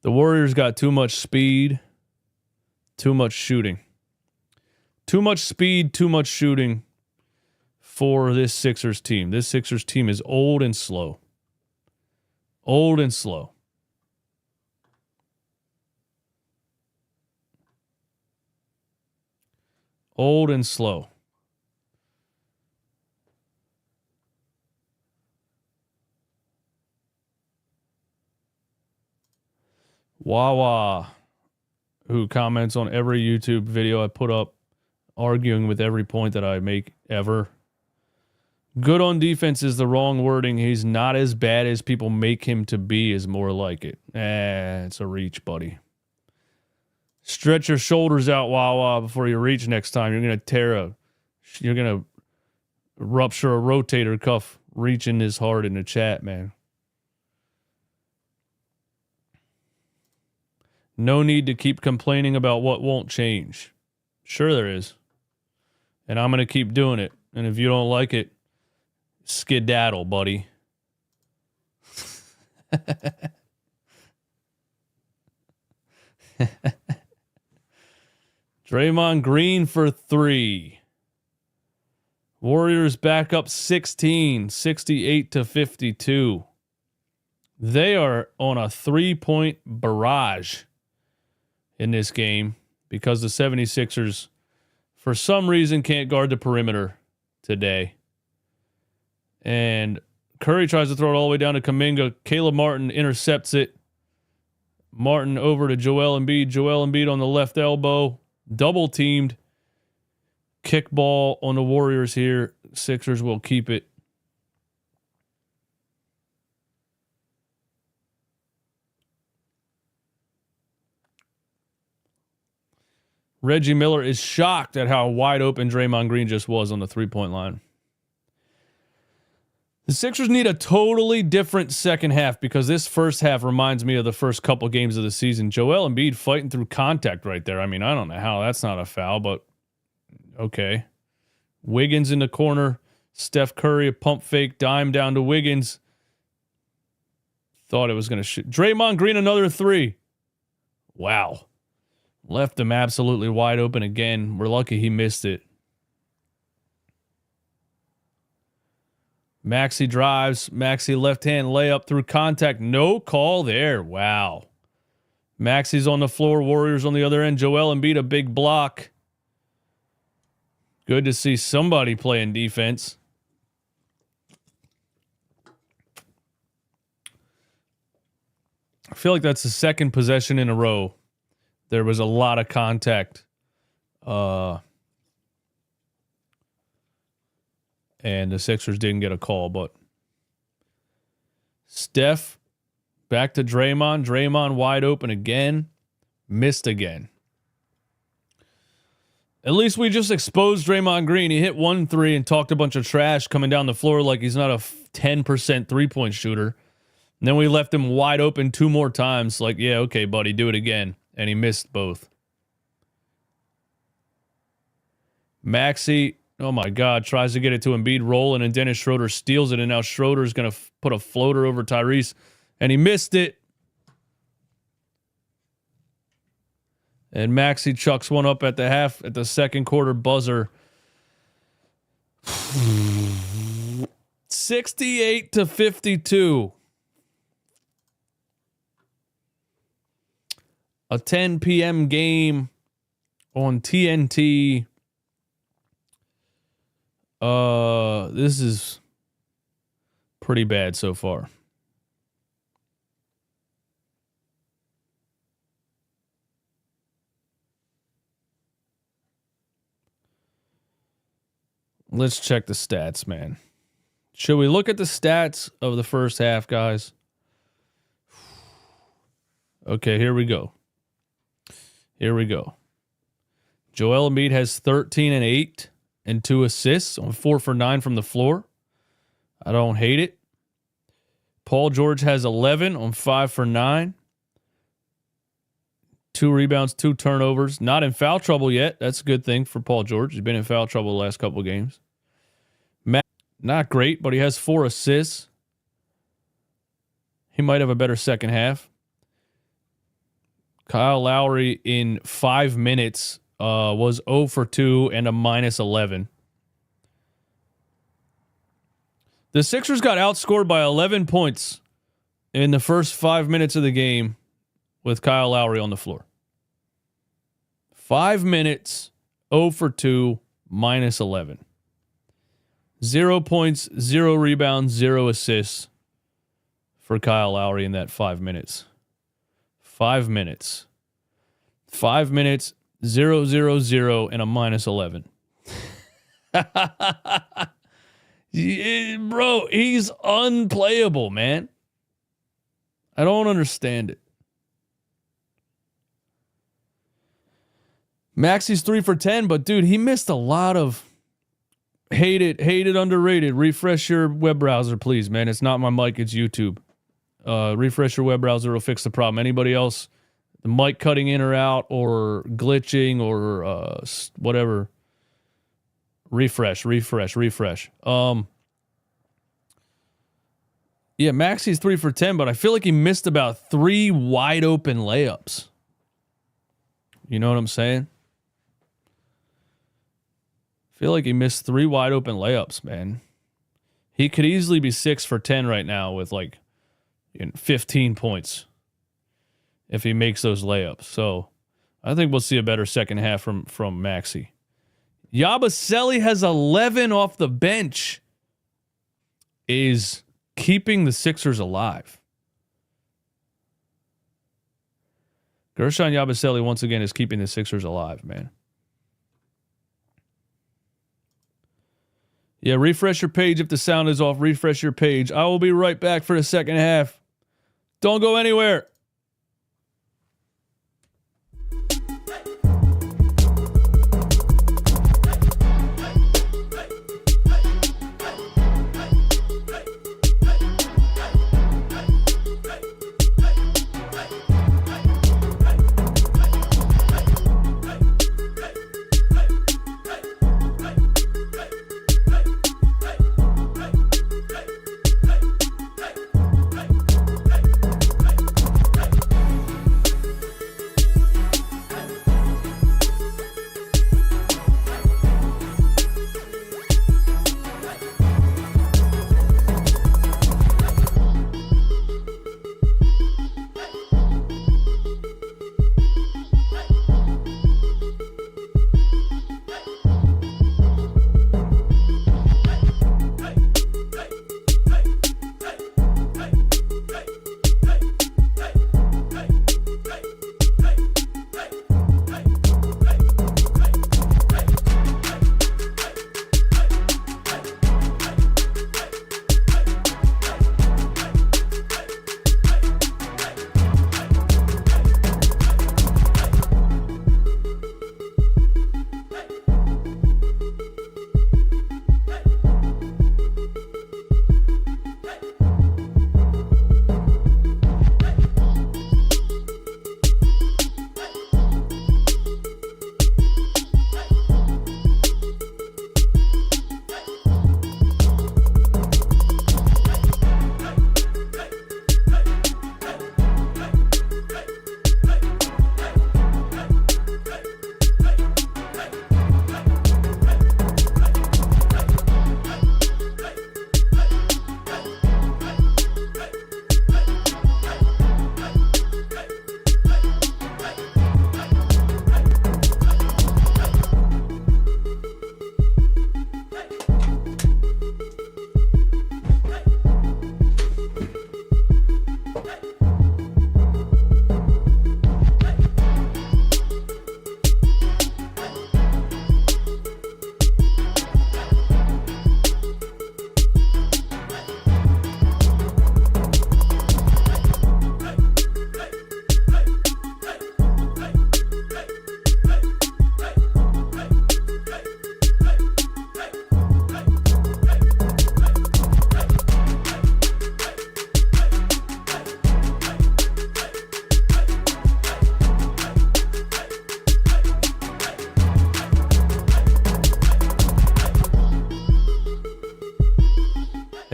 [SPEAKER 1] The Warriors got too much speed, too much shooting. Too much speed, too much shooting for this Sixers team. This Sixers team is old and slow. Old and slow. Old and slow. Wawa, who comments on every YouTube video I put up, arguing with every point that I make ever. Good on defense is the wrong wording. He's not as bad as people make him to be, is more like it. It's a reach, buddy. Stretch your shoulders out, Wawa, before you reach next time. You're going to rupture a rotator cuff reaching this hard in the chat, man. No need to keep complaining about what won't change. Sure there is. And I'm going to keep doing it. And if you don't like it, skedaddle, buddy. Draymond Green for three. Warriors back up 16, 68-52. They are on a 3-point barrage in this game because the 76ers, for some reason, can't guard the perimeter today. And Curry tries to throw it all the way down to Kuminga. Caleb Martin intercepts it. Martin over to Joel Embiid. Joel Embiid on the left elbow. Double teamed. Kick ball on the Warriors here. Sixers will keep it. Reggie Miller is shocked at how wide open Draymond Green just was on the 3-point line. The Sixers need a totally different second half because this first half reminds me of the first couple games of the season. Joel Embiid fighting through contact right there. I mean, I don't know how that's not a foul, but okay. Wiggins in the corner. Steph Curry, a pump fake, dime down to Wiggins. Thought it was going to shoot. Draymond Green, another three. Wow. Left him absolutely wide open again. We're lucky he missed it. Maxey drives. Maxey left-hand layup through contact. No call there. Wow. Maxey's on the floor. Warriors on the other end. Joel Embiid, a big block. Good to see somebody playing defense. I feel like that's the second possession in a row. There was a lot of contact. and the Sixers didn't get a call. But Steph back to Draymond. Draymond wide open again. Missed again. At least we just exposed Draymond Green. He hit 1 3 and talked a bunch of trash coming down the floor like he's not a 10% three-point shooter. And then we left him wide open 2 more times. Like, yeah, okay, buddy, do it again. And he missed both. Maxey, oh my God, tries to get it to Embiid rolling, and Dennis Schroeder steals it, and now Schroeder's going to put a floater over Tyrese, and he missed it. And Maxey chucks one up at the second quarter buzzer. 68-52. A 10 p.m. game on TNT. This is pretty bad so far. Let's check the stats, man. Should we look at the stats of the first half, guys? Okay, here we go. Joel Embiid has 13 and 8 and 2 assists on 4 for 9 from the floor. I don't hate it. Paul George has 11 on 5 for 9. 2 rebounds, 2 turnovers. Not in foul trouble yet. That's a good thing for Paul George. He's been in foul trouble the last couple of games. Matt, not great, but he has 4 assists. He might have a better second half. Kyle Lowry in 5 minutes was 0 for 2 and a -11. The Sixers got outscored by 11 points in the first 5 minutes of the game with Kyle Lowry on the floor. 5 minutes, 0 for 2, -11. 0 points, 0 rebounds, 0 assists for Kyle Lowry in that 5 minutes. 5 minutes. 5 minutes, 0, 0, 0, and a -11. Bro, he's unplayable, man. I don't understand it. Maxey's 3 for 10, but dude, he missed a lot of hated, underrated. Refresh your web browser, please, man. It's not my mic, it's YouTube. Refresh your web browser, it'll fix the problem. Anybody else, the mic cutting in or out or glitching or whatever, refresh. Yeah, Maxey's 3 for 10, but I feel like he missed about 3 wide open layups. You know what I'm saying? I feel like he missed 3 wide open layups, man. He could easily be 6 for 10 right now with like 15 points if he makes those layups. So I think we'll see a better second half from Maxey. Yabusele has 11 off the bench. Is keeping the Sixers alive. Gershon Yabusele once again is keeping the Sixers alive, man. Yeah, refresh your page if the sound is off. Refresh your page. I will be right back for the second half. Don't go anywhere.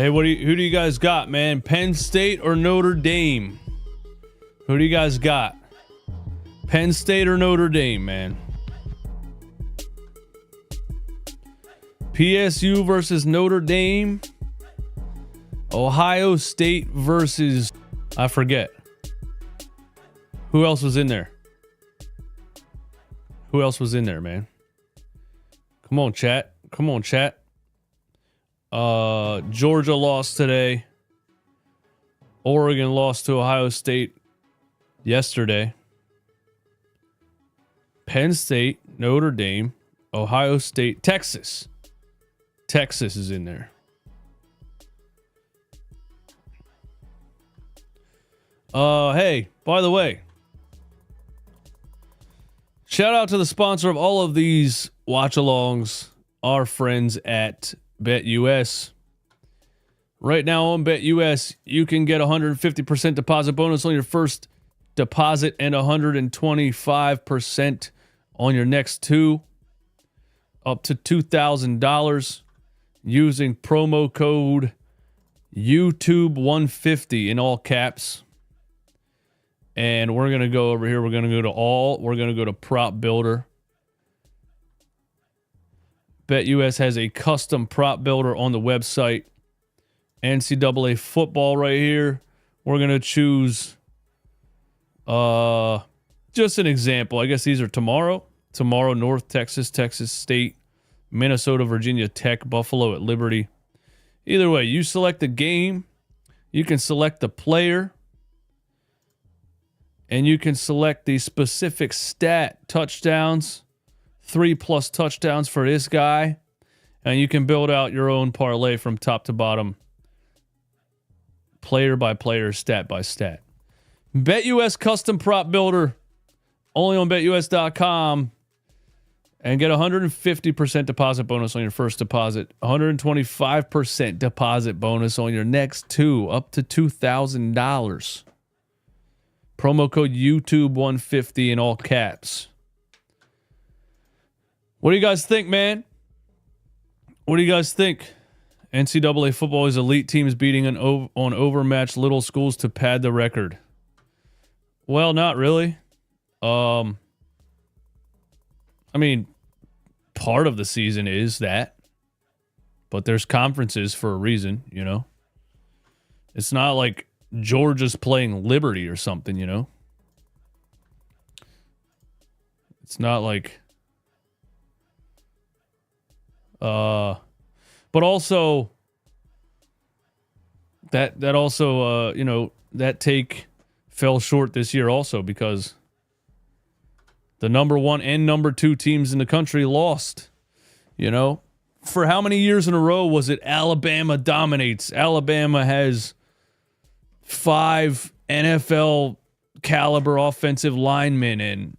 [SPEAKER 1] Hey, who do you guys got, man? Penn State or Notre Dame? Who do you guys got? Penn State or Notre Dame, man? PSU versus Notre Dame. Ohio State versus, I forget. Who else was in there? Who else was in there, man? Come on, chat. Come on, chat. Georgia lost today. Oregon lost to Ohio State yesterday. Penn State, Notre Dame, Ohio State, Texas. Texas is in there. Hey, by the way, shout out to the sponsor of all of these watch-alongs, our friends at BetUS. Right now on BetUS, you can get 150% deposit bonus on your first deposit and 125% on your next two, up to $2,000 using promo code YouTube150 in all caps. And we're going to go over here. We're going to go to we're going to go to Prop Builder. BetUS has a custom prop builder on the website. NCAA football right here. We're going to choose just an example. I guess these are tomorrow. Tomorrow, North Texas, Texas State, Minnesota, Virginia Tech, Buffalo at Liberty. Either way, you select the game. You can select the player. And you can select the specific stat, touchdowns, 3+ touchdowns for this guy. And you can build out your own parlay from top to bottom, player by player, stat by stat. BetUS Custom Prop Builder, only on BetUS.com. And get 150% deposit bonus on your first deposit, 125% deposit bonus on your next two, up to $2,000. Promo code YouTube150 in all caps. What do you guys think, man? What do you guys think? NCAA football is elite teams beating on overmatched little schools to pad the record. Well, not really. I mean, part of the season is that. But there's conferences for a reason, you know. It's not like Georgia's playing Liberty or something, you know. It's not like but also that also you know, that take fell short this year also because the number 1 and number 2 teams in the country lost. You know, for how many years in a row was it Alabama dominates? Alabama has 5 NFL caliber offensive linemen, and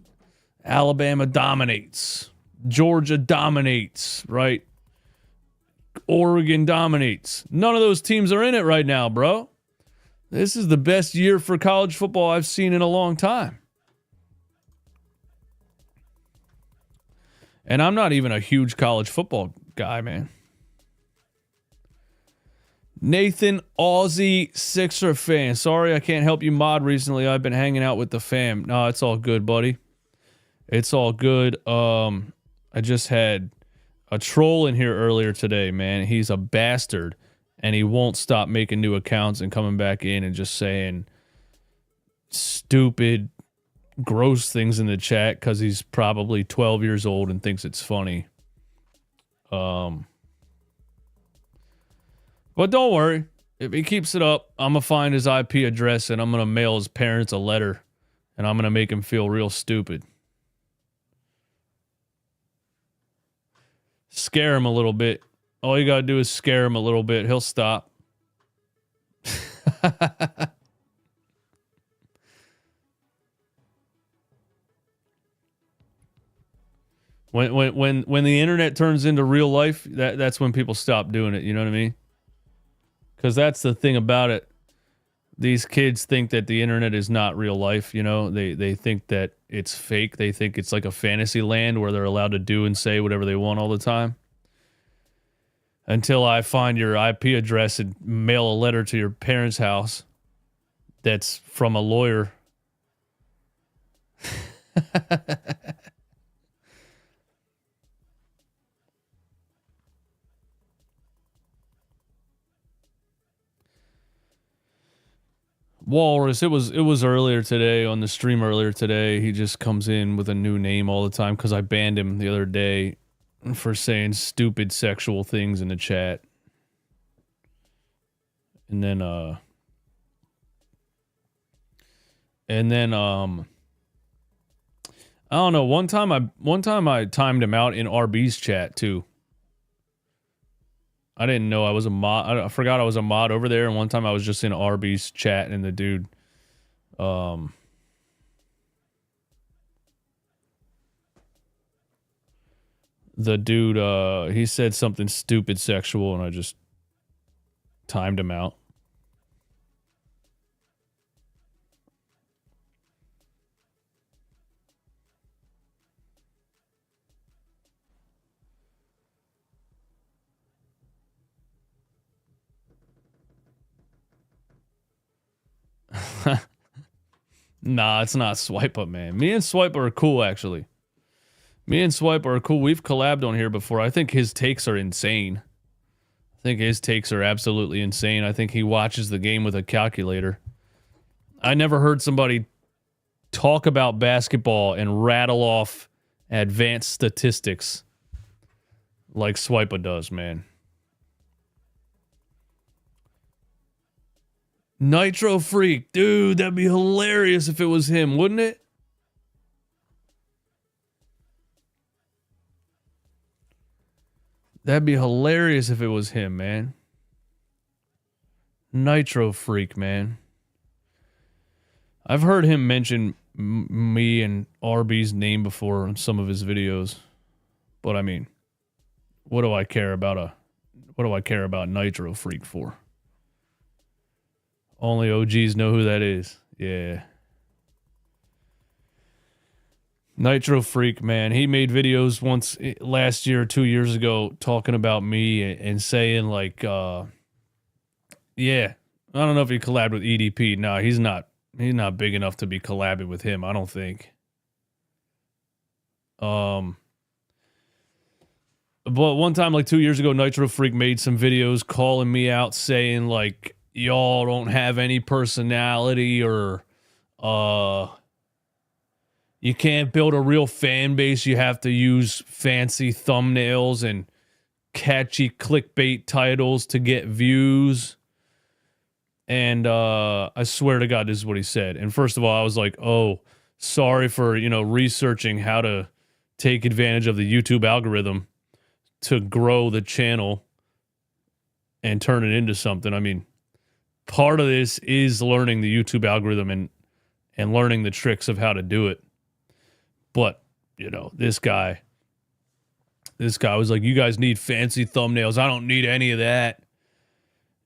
[SPEAKER 1] Alabama dominates. Georgia dominates, right? Oregon dominates. None of those teams are in it right now, bro. This is the best year for college football I've seen in a long time. And I'm not even a huge college football guy, man. Nathan, Aussie Sixer fan. Sorry I can't help you mod recently. I've been hanging out with the fam. No, it's all good, buddy. It's all good. I just had a troll in here earlier today, man. He's a bastard, and he won't stop making new accounts and coming back in and just saying stupid, gross things in the chat because he's probably 12 years old and thinks it's funny. But don't worry. If he keeps it up, I'm going to find his IP address and I'm going to mail his parents a letter and I'm going to make him feel real stupid. Scare him a little bit. All you got to do is scare him a little bit. He'll stop. When the internet turns into real life, that's when people stop doing it. You know what I mean? Because that's the thing about it. These kids think that the internet is not real life. You know, they think that it's fake. They think it's like a fantasy land where they're allowed to do and say whatever they want all the time. until I find your IP address and mail a letter to your parents' house that's from a lawyer. Walrus, it was earlier today on the stream earlier today. He just comes in with a new name all the time because I banned him the other day for saying stupid sexual things in the chat. And then I don't know, one time I timed him out in RB's chat too. I didn't know I was a mod. I forgot I was a mod over there, and one time I was just in RB's chat and the dude he said something stupid sexual and I just timed him out. Nah, it's not Swipe Up, man. Me and Swipe Up are cool, actually. Me and Swipe Up are cool. We've collabed on here before. I think his takes are insane. I think his takes are absolutely insane. I think he watches the game with a calculator. I never heard somebody talk about basketball and rattle off advanced statistics like Swipe Up does, man. Nitro Freak. Dude, that'd be hilarious if it was him, wouldn't it? That'd be hilarious if it was him, man. Nitro Freak, man. I've heard him mention me and RB's name before in some of his videos. But I mean, what do I care about Nitro Freak for? Only OGs know who that is. Yeah. Nitro Freak, man. He made videos once last year or 2 years ago talking about me and saying like, yeah. I don't know if he collabed with EDP. No, he's not big enough to be collabing with him, I don't think. But one time, like 2 years ago, Nitro Freak made some videos calling me out saying like, y'all don't have any personality or you can't build a real fan base. You have to use fancy thumbnails and catchy clickbait titles to get views. And I swear to God, this is what he said. And first of all, I was like, oh, sorry for, researching how to take advantage of the YouTube algorithm to grow the channel and turn it into something. I mean, part of this is learning the YouTube algorithm and learning the tricks of how to do it. But, this guy was like, you guys need fancy thumbnails. I don't need any of that.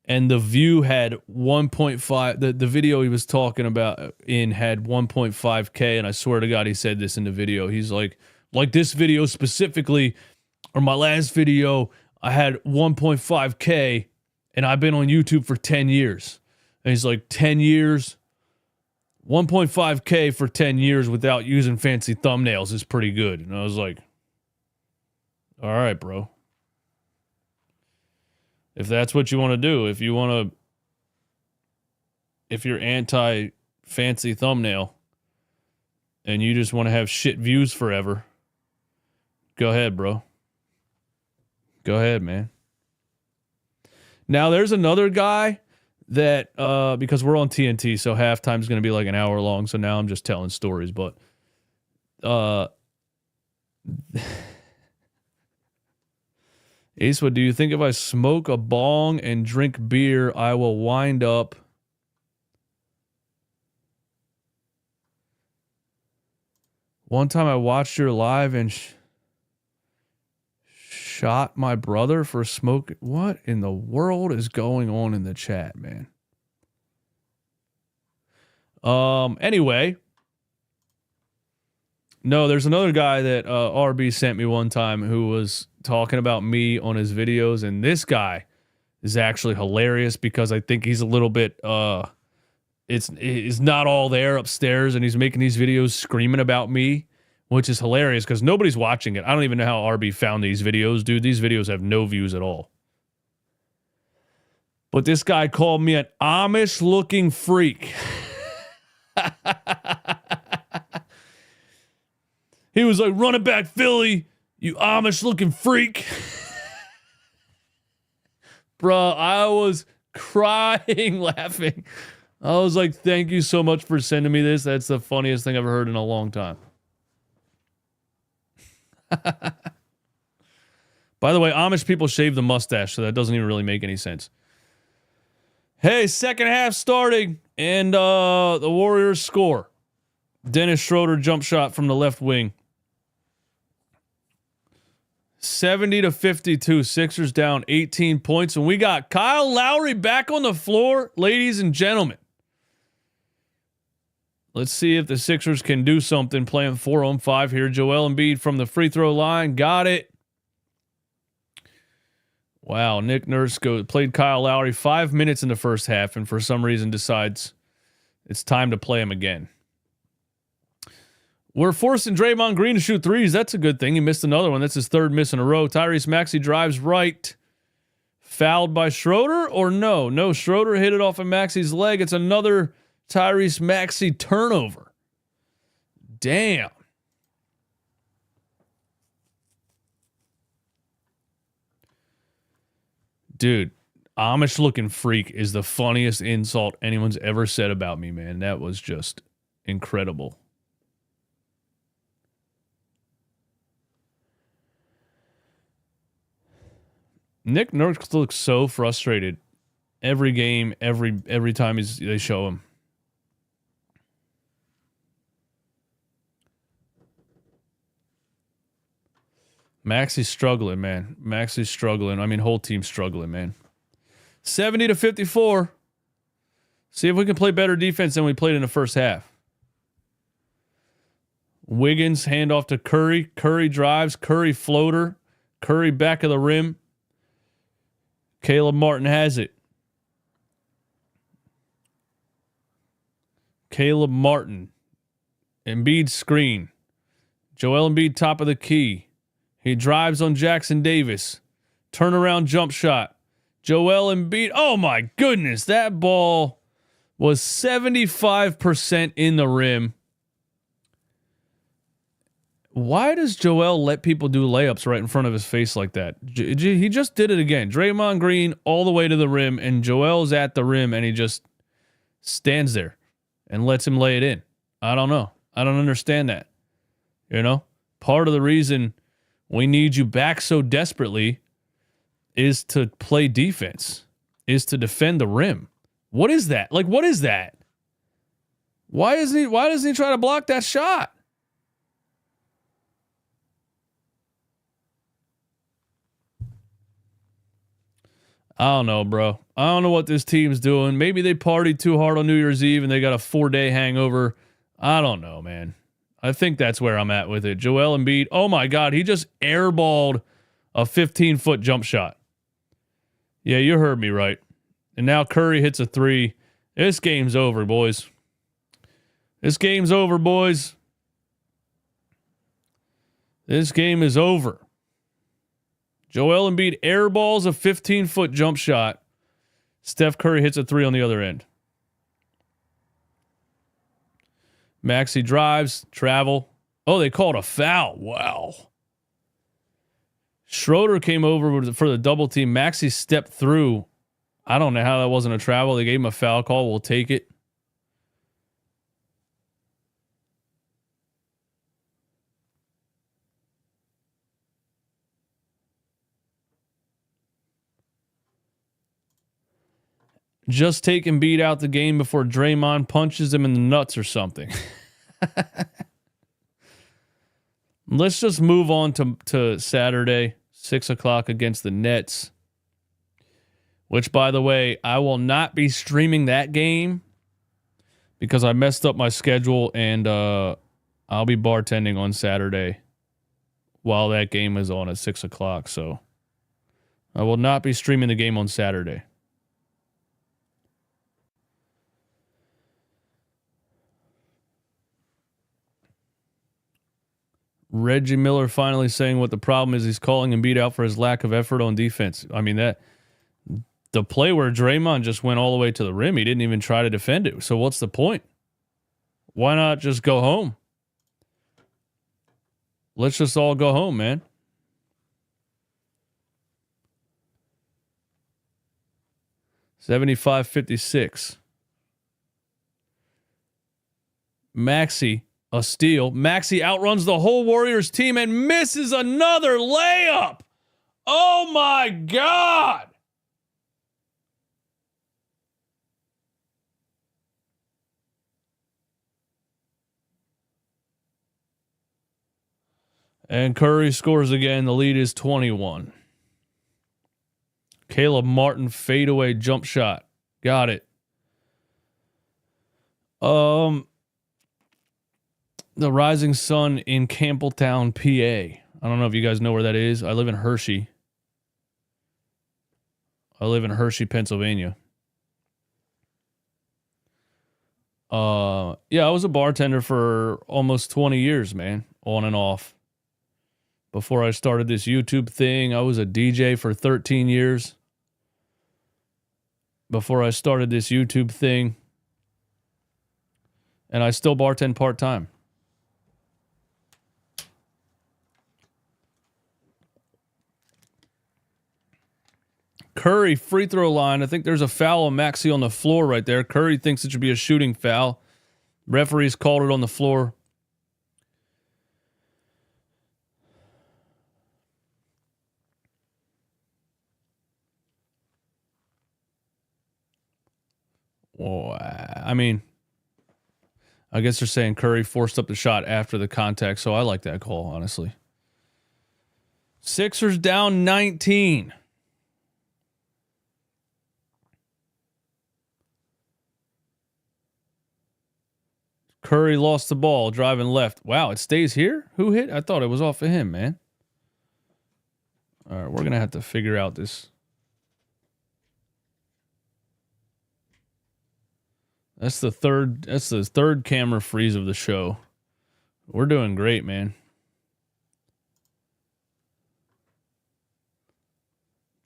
[SPEAKER 1] And the view had 1.5, the video he was talking about had 1.5K. And I swear to God, he said this in the video. He's like this video specifically, or my last video, I had 1.5K and I've been on YouTube for 10 years. And he's like, 10 years, 1.5K for 10 years without using fancy thumbnails is pretty good. And I was like, all right, bro. If that's what you want to do, if you're anti-fancy thumbnail and you just want to have shit views forever, go ahead, bro. Go ahead, man. Now, there's another guy that, because we're on TNT, so halftime's going to be like an hour long, so now I'm just telling stories, but Eastwood, do you think if I smoke a bong and drink beer, I will wind up one time I watched your live and shot my brother for smoking. What in the world is going on in the chat, man? Anyway, no, there's another guy that RB sent me one time who was talking about me on his videos, and this guy is actually hilarious because I think he's a little bit it's not all there upstairs, and he's making these videos screaming about me, which is hilarious because nobody's watching it. I don't even know how RB found these videos, dude. These videos have no views at all. But this guy called me an Amish looking freak. He was like, "Run it back, Philly, you Amish looking freak." Bruh, I was crying laughing. I was like, "Thank you so much for sending me this. That's the funniest thing I've ever heard in a long time." By the way, Amish people shave the mustache, so that doesn't even really make any sense. Hey, second half starting, and the Warriors score. Dennis Schroeder jump shot from the left wing. 70-52. Sixers down 18 points, and we got Kyle Lowry back on the floor, ladies and gentlemen. Let's see if the Sixers can do something playing 4-on-5 here. Joel Embiid from the free throw line. Got it. Wow, Nick Nurse played Kyle Lowry 5 minutes in the first half, and for some reason decides it's time to play him again. We're forcing Draymond Green to shoot threes. That's a good thing. He missed another one. That's his third miss in a row. Tyrese Maxey drives right. Fouled by Schroeder or no? No, Schroeder hit it off of Maxey's leg. It's another Tyrese Maxey turnover. Damn. Dude, Amish looking freak is the funniest insult anyone's ever said about me, man. That was just incredible. Nick Nurse looks so frustrated every game, every time they show him. Maxey's struggling, man. Maxey's struggling. I mean, whole team's struggling, man. 70-54. See if we can play better defense than we played in the first half. Wiggins, handoff to Curry. Curry drives. Curry floater. Curry back of the rim. Caleb Martin has it. Caleb Martin. Embiid screen. Joel Embiid top of the key. He drives on Jackson Davis. Turnaround jump shot. Joel Embiid. Oh my goodness. That ball was 75% in the rim. Why does Joel let people do layups right in front of his face like that? He just did it again. Draymond Green all the way to the rim, and Joel's at the rim, and he just stands there and lets him lay it in. I don't know. I don't understand that. You know? Part of the reason we need you back so desperately is to play defense, is to defend the rim. What is that? Like, what is that? Why doesn't he try to block that shot? I don't know, bro. I don't know what this team's doing. Maybe they partied too hard on New Year's Eve and they got a 4-day hangover. I don't know, man. I think that's where I'm at with it. Joel Embiid, oh my God, he just airballed a 15-foot jump shot. Yeah, you heard me right. And now Curry hits a three. This game's over, boys. This game's over, boys. This game is over. Joel Embiid airballs a 15-foot jump shot. Steph Curry hits a three on the other end. Maxey drives, travel. Oh, they called a foul. Wow. Schroeder came over for the double team. Maxey stepped through. I don't know how that wasn't a travel. They gave him a foul call. We'll take it. Just take Embiid out the game before Draymond punches him in the nuts or something. Let's just move on to Saturday, 6 o'clock against the Nets. Which, by the way, I will not be streaming that game because I messed up my schedule, and I'll be bartending on Saturday while that game is on at 6 o'clock. So I will not be streaming the game on Saturday. Reggie Miller finally saying what the problem is. He's calling Embiid out for his lack of effort on defense. I mean, that the play where Draymond just went all the way to the rim, he didn't even try to defend it. So what's the point? Why not just go home? Let's just all go home, man. $75-56. Maxey, a steal. Maxey outruns the whole Warriors team and misses another layup. Oh my God. And Curry scores again. The lead is 21. Caleb Martin fadeaway jump shot. Got it. The Rising Sun in Campbelltown, PA. I don't know if you guys know where that is. I live in Hershey. Pennsylvania. Yeah, I was a bartender for almost 20 years, man, on and off. Before I started this YouTube thing, I was a DJ for 13 years. Before I started this YouTube thing. And I still bartend part-time. Curry free throw line. I think there's a foul on Maxey on the floor right there. Curry thinks it should be a shooting foul. Referees called it on the floor. Well, I mean, I guess they're saying Curry forced up the shot after the contact, so I like that call, honestly. Sixers down 19. Curry lost the ball, driving left. Wow, it stays here? Who hit? I thought it was off of him, man. All right, we're going to have to figure out this. That's the third camera freeze of the show. We're doing great, man.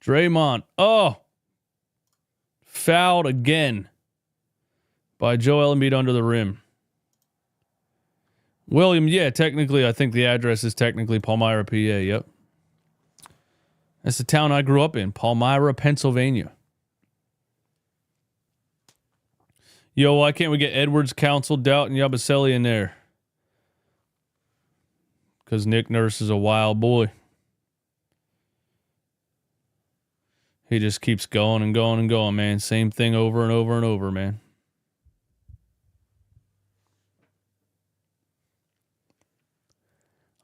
[SPEAKER 1] Draymond. Oh. Fouled again by Joel Embiid under the rim. William, yeah, technically, I think the address is technically Palmyra, PA. Yep. That's the town I grew up in, Palmyra, Pennsylvania. Yo, why can't we get Edwards, Council, Doubt, and Yabusele in there? Because Nick Nurse is a wild boy. He just keeps going and going and going, man. Same thing over and over and over, man.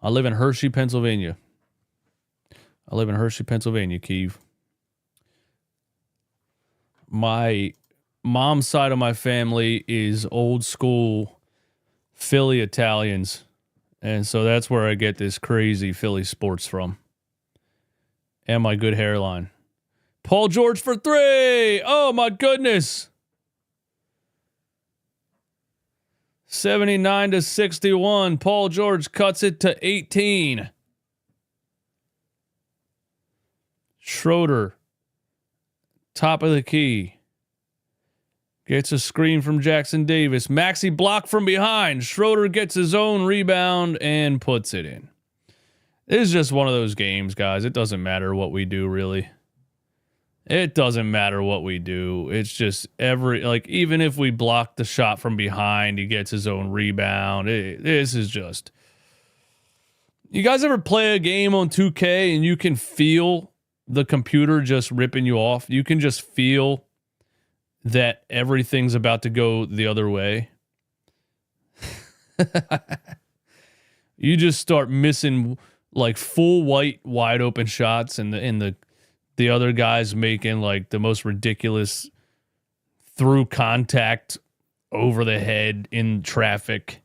[SPEAKER 1] I live in Hershey, Pennsylvania. Keeve. My mom's side of my family is old school Philly Italians. And so that's where I get this crazy Philly sports from. And my good hairline. Paul George for 3. Oh, my goodness. 79-61. Paul George cuts it to 18. Schroeder, top of the key. Gets a screen from Jackson Davis. Maxey blocked from behind. Schroeder gets his own rebound and puts it in. This is just one of those games, guys. It doesn't matter what we do, really. It doesn't matter what we do. It's just even if we block the shot from behind, he gets his own rebound. This is just... You guys ever play a game on 2K and you can feel the computer just ripping you off? You can just feel that everything's about to go the other way. You just start missing like full wide open shots, and the other guys making like the most ridiculous through contact over the head in traffic.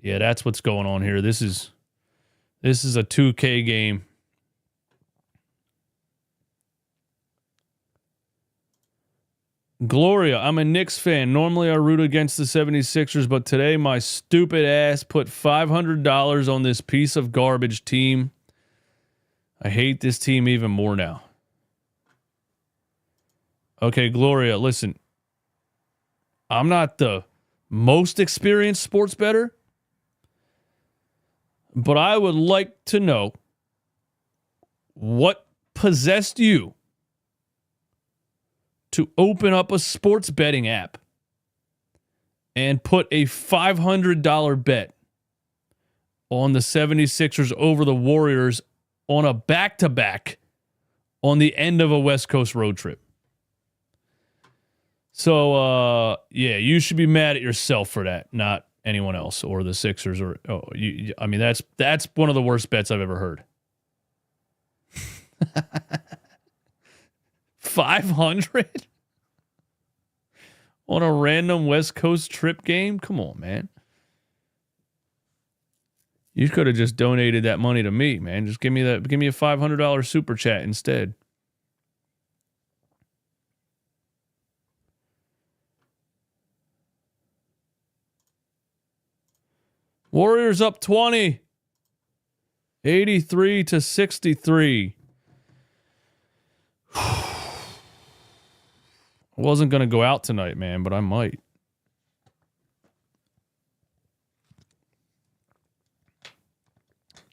[SPEAKER 1] Yeah, that's what's going on here. This is This is a 2K game. Gloria, I'm a Knicks fan. Normally I root against the 76ers, but today my stupid ass put $500 on this piece of garbage team. I hate this team even more now. Okay, Gloria, listen. I'm not the most experienced sports bettor, but I would like to know what possessed you to open up a sports betting app and put a $500 bet on the 76ers over the Warriors on a back-to-back on the end of a West Coast road trip. So, yeah, you should be mad at yourself for that, not anyone else or the Sixers. I mean, that's one of the worst bets I've ever heard. 500 on a random West Coast trip game? Come on, man. You could have just donated that money to me, man. Just give me a $500 super chat instead. Warriors up 20. 83-63. I wasn't going to go out tonight, man, but I might.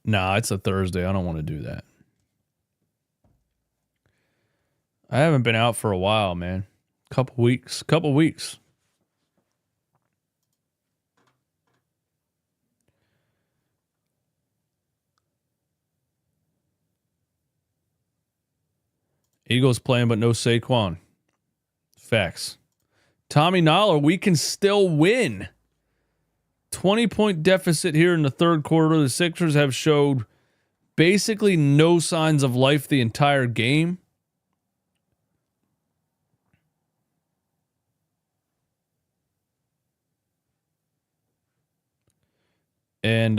[SPEAKER 1] Nah, it's a Thursday. I don't want to do that. I haven't been out for a while, man. Couple weeks. Eagles playing, but no Saquon. Facts. Tommy Noller, we can still win. 20-point deficit here in the third quarter. The Sixers have showed basically no signs of life the entire game. And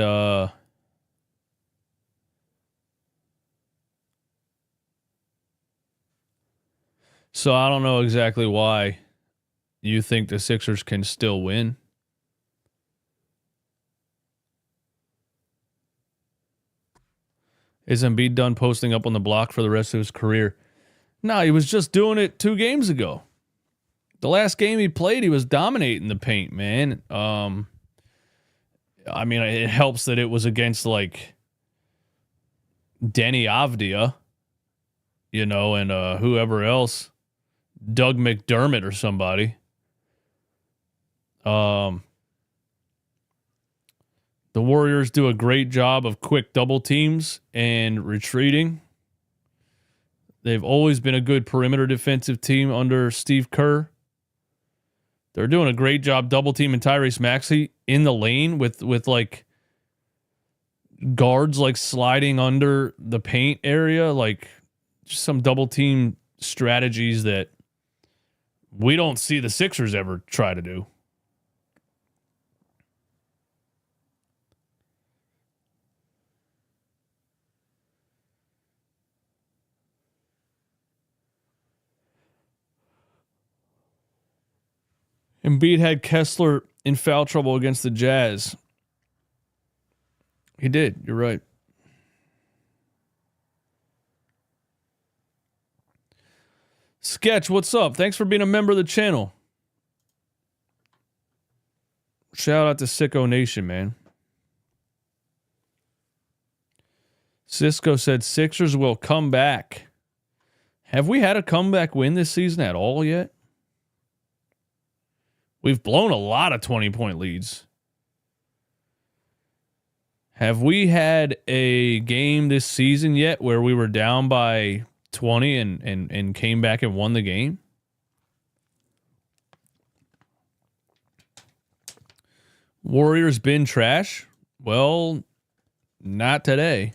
[SPEAKER 1] so I don't know exactly why you think the Sixers can still win. Is Embiid done posting up on the block for the rest of his career? No, he was just doing it 2 games ago. The last game he played, he was dominating the paint, man. I mean, it helps that it was against, like, Denny Avdia, you know, and whoever else. Doug McDermott or somebody. The Warriors do a great job of quick double teams and retreating. They've always been a good perimeter defensive team under Steve Kerr. They're doing a great job double teaming Tyrese Maxey in the lane with like guards like sliding under the paint area, like just some double team strategies that we don't see the Sixers ever try to do. Embiid had Kessler in foul trouble against the Jazz. He did. You're right. Sketch, what's up? Thanks for being a member of the channel. Shout out to Sicko Nation, man. Cisco said Sixers will come back. Have we had a comeback win this season at all yet? We've blown a lot of 20-point leads. Have we had a game this season yet where we were down by 20 and came back and won the game? Warriors been trash? Well, not today.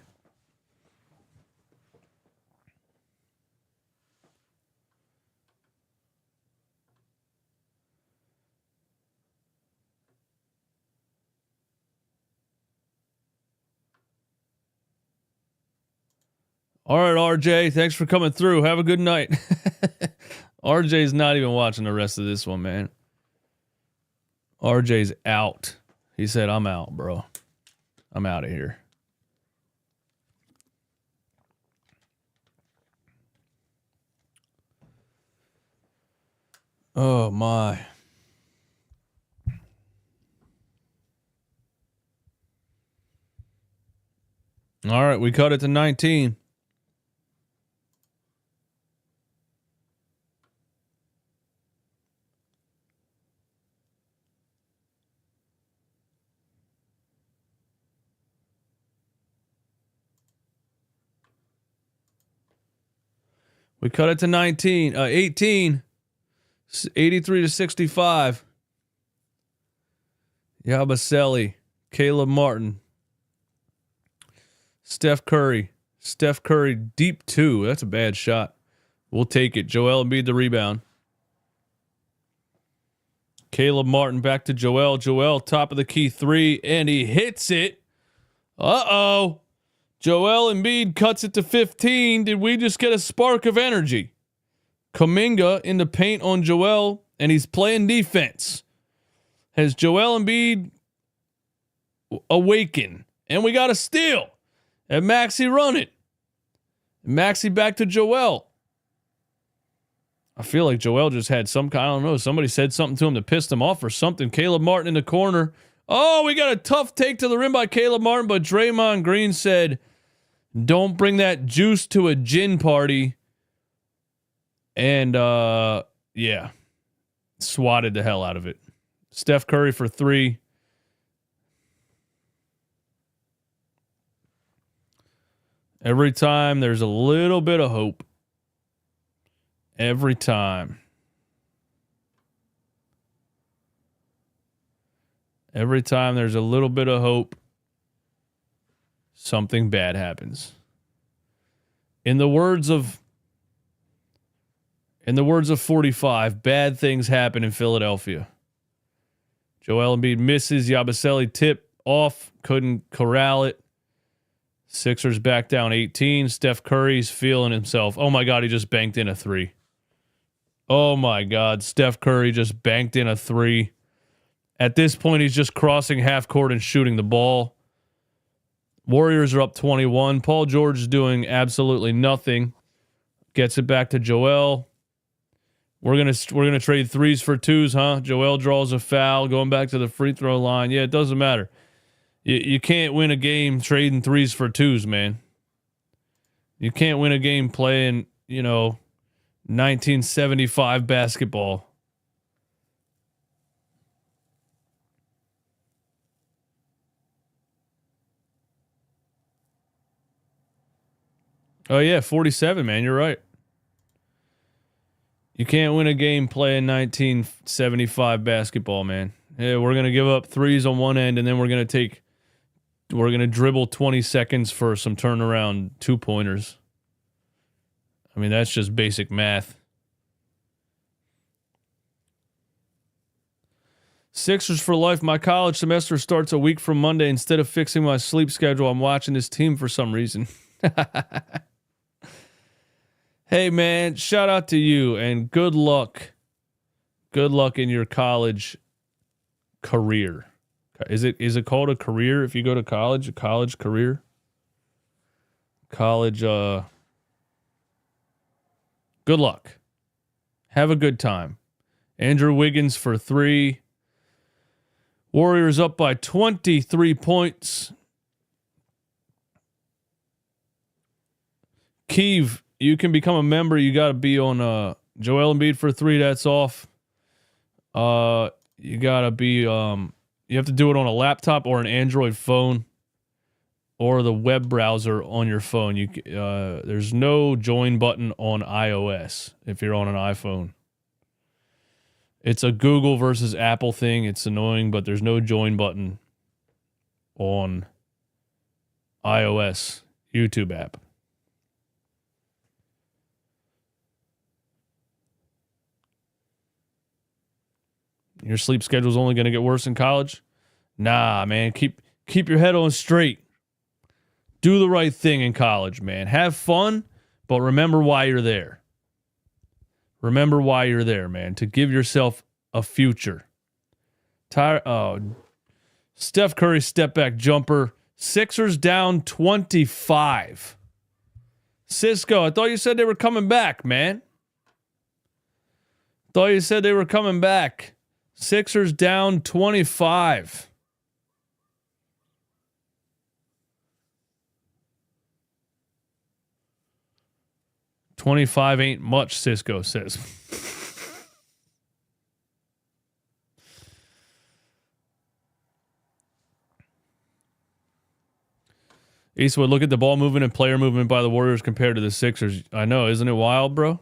[SPEAKER 1] All right, RJ, thanks for coming through. Have a good night. RJ's not even watching the rest of this one, man. RJ's out. He said, I'm out, bro. I'm out of here. Oh, my. All right, we cut it to 19. We cut it to 18. 83 to 65. Yabusele, Caleb Martin, Steph Curry. Steph Curry deep 2. That's a bad shot. We'll take it. Joel Embiid the rebound. Caleb Martin back to Joel. Joel top of the key 3 and he hits it. Uh-oh. Joel Embiid cuts it to 15. Did we just get a spark of energy? Kuminga in the paint on Joel, and he's playing defense. Has Joel Embiid awakened? And we got a steal. And Maxey run it. Maxey back to Joel. I feel like Joel just had some kind, I don't know, somebody said something to him that pissed him off or something. Caleb Martin in the corner. Oh, we got a tough take to the rim by Caleb Martin, but Draymond Green said, don't bring that juice to a gin party. And, yeah, swatted the hell out of it. Steph Curry for 3. Every time there's a little bit of hope. Every time. Every time there's a little bit of hope, something bad happens. In the words of 45, bad things happen in Philadelphia. Joel Embiid misses. Yabusele tip off. Couldn't corral it. Sixers back down 18. Steph Curry's feeling himself. Oh, my God, he just banked in a 3. Oh, my God. Steph Curry just banked in a 3. At this point, he's just crossing half court and shooting the ball. Warriors are up 21. Paul George is doing absolutely nothing. Gets it back to Joel. We're gonna trade 3s for 2s, huh? Joel draws a foul, going back to the free throw line. Yeah, it doesn't matter. You can't win a game trading 3s for 2s, man. You can't win a game playing, 1975 basketball. Oh, yeah, 47, man. You're right. You can't win a game playing 1975 basketball, man. Yeah, we're going to give up 3s on one end, and then we're going to dribble 20 seconds for some turnaround 2-pointers. I mean, that's just basic math. Sixers for life. My college semester starts a week from Monday. Instead of fixing my sleep schedule, I'm watching this team for some reason. Hey, man, shout out to you and good luck. Good luck in your college career. Is it called a career if you go to college? A college career? College, good luck. Have a good time. Andrew Wiggins for 3. Warriors up by 23 points. Keeve, you can become a member. You got to be on Joel Embiid for 3. That's off. You got to be you have to do it on a laptop or an Android phone or the web browser on your phone. There's no join button on iOS if you're on an iPhone. It's a Google versus Apple thing. It's annoying, but there's no join button on iOS YouTube app. Your sleep schedule's only going to get worse in college? Nah, man. Keep your head on straight. Do the right thing in college, man. Have fun, but remember why you're there. Remember why you're there, man. To give yourself a future. Steph Curry step back jumper. Sixers down 25. Cisco, I thought you said they were coming back, man. Thought you said they were coming back. Sixers down 25. $25 ain't much, Cisco says. Eastwood, look at the ball movement and player movement by the Warriors compared to the Sixers. I know, isn't it wild, bro?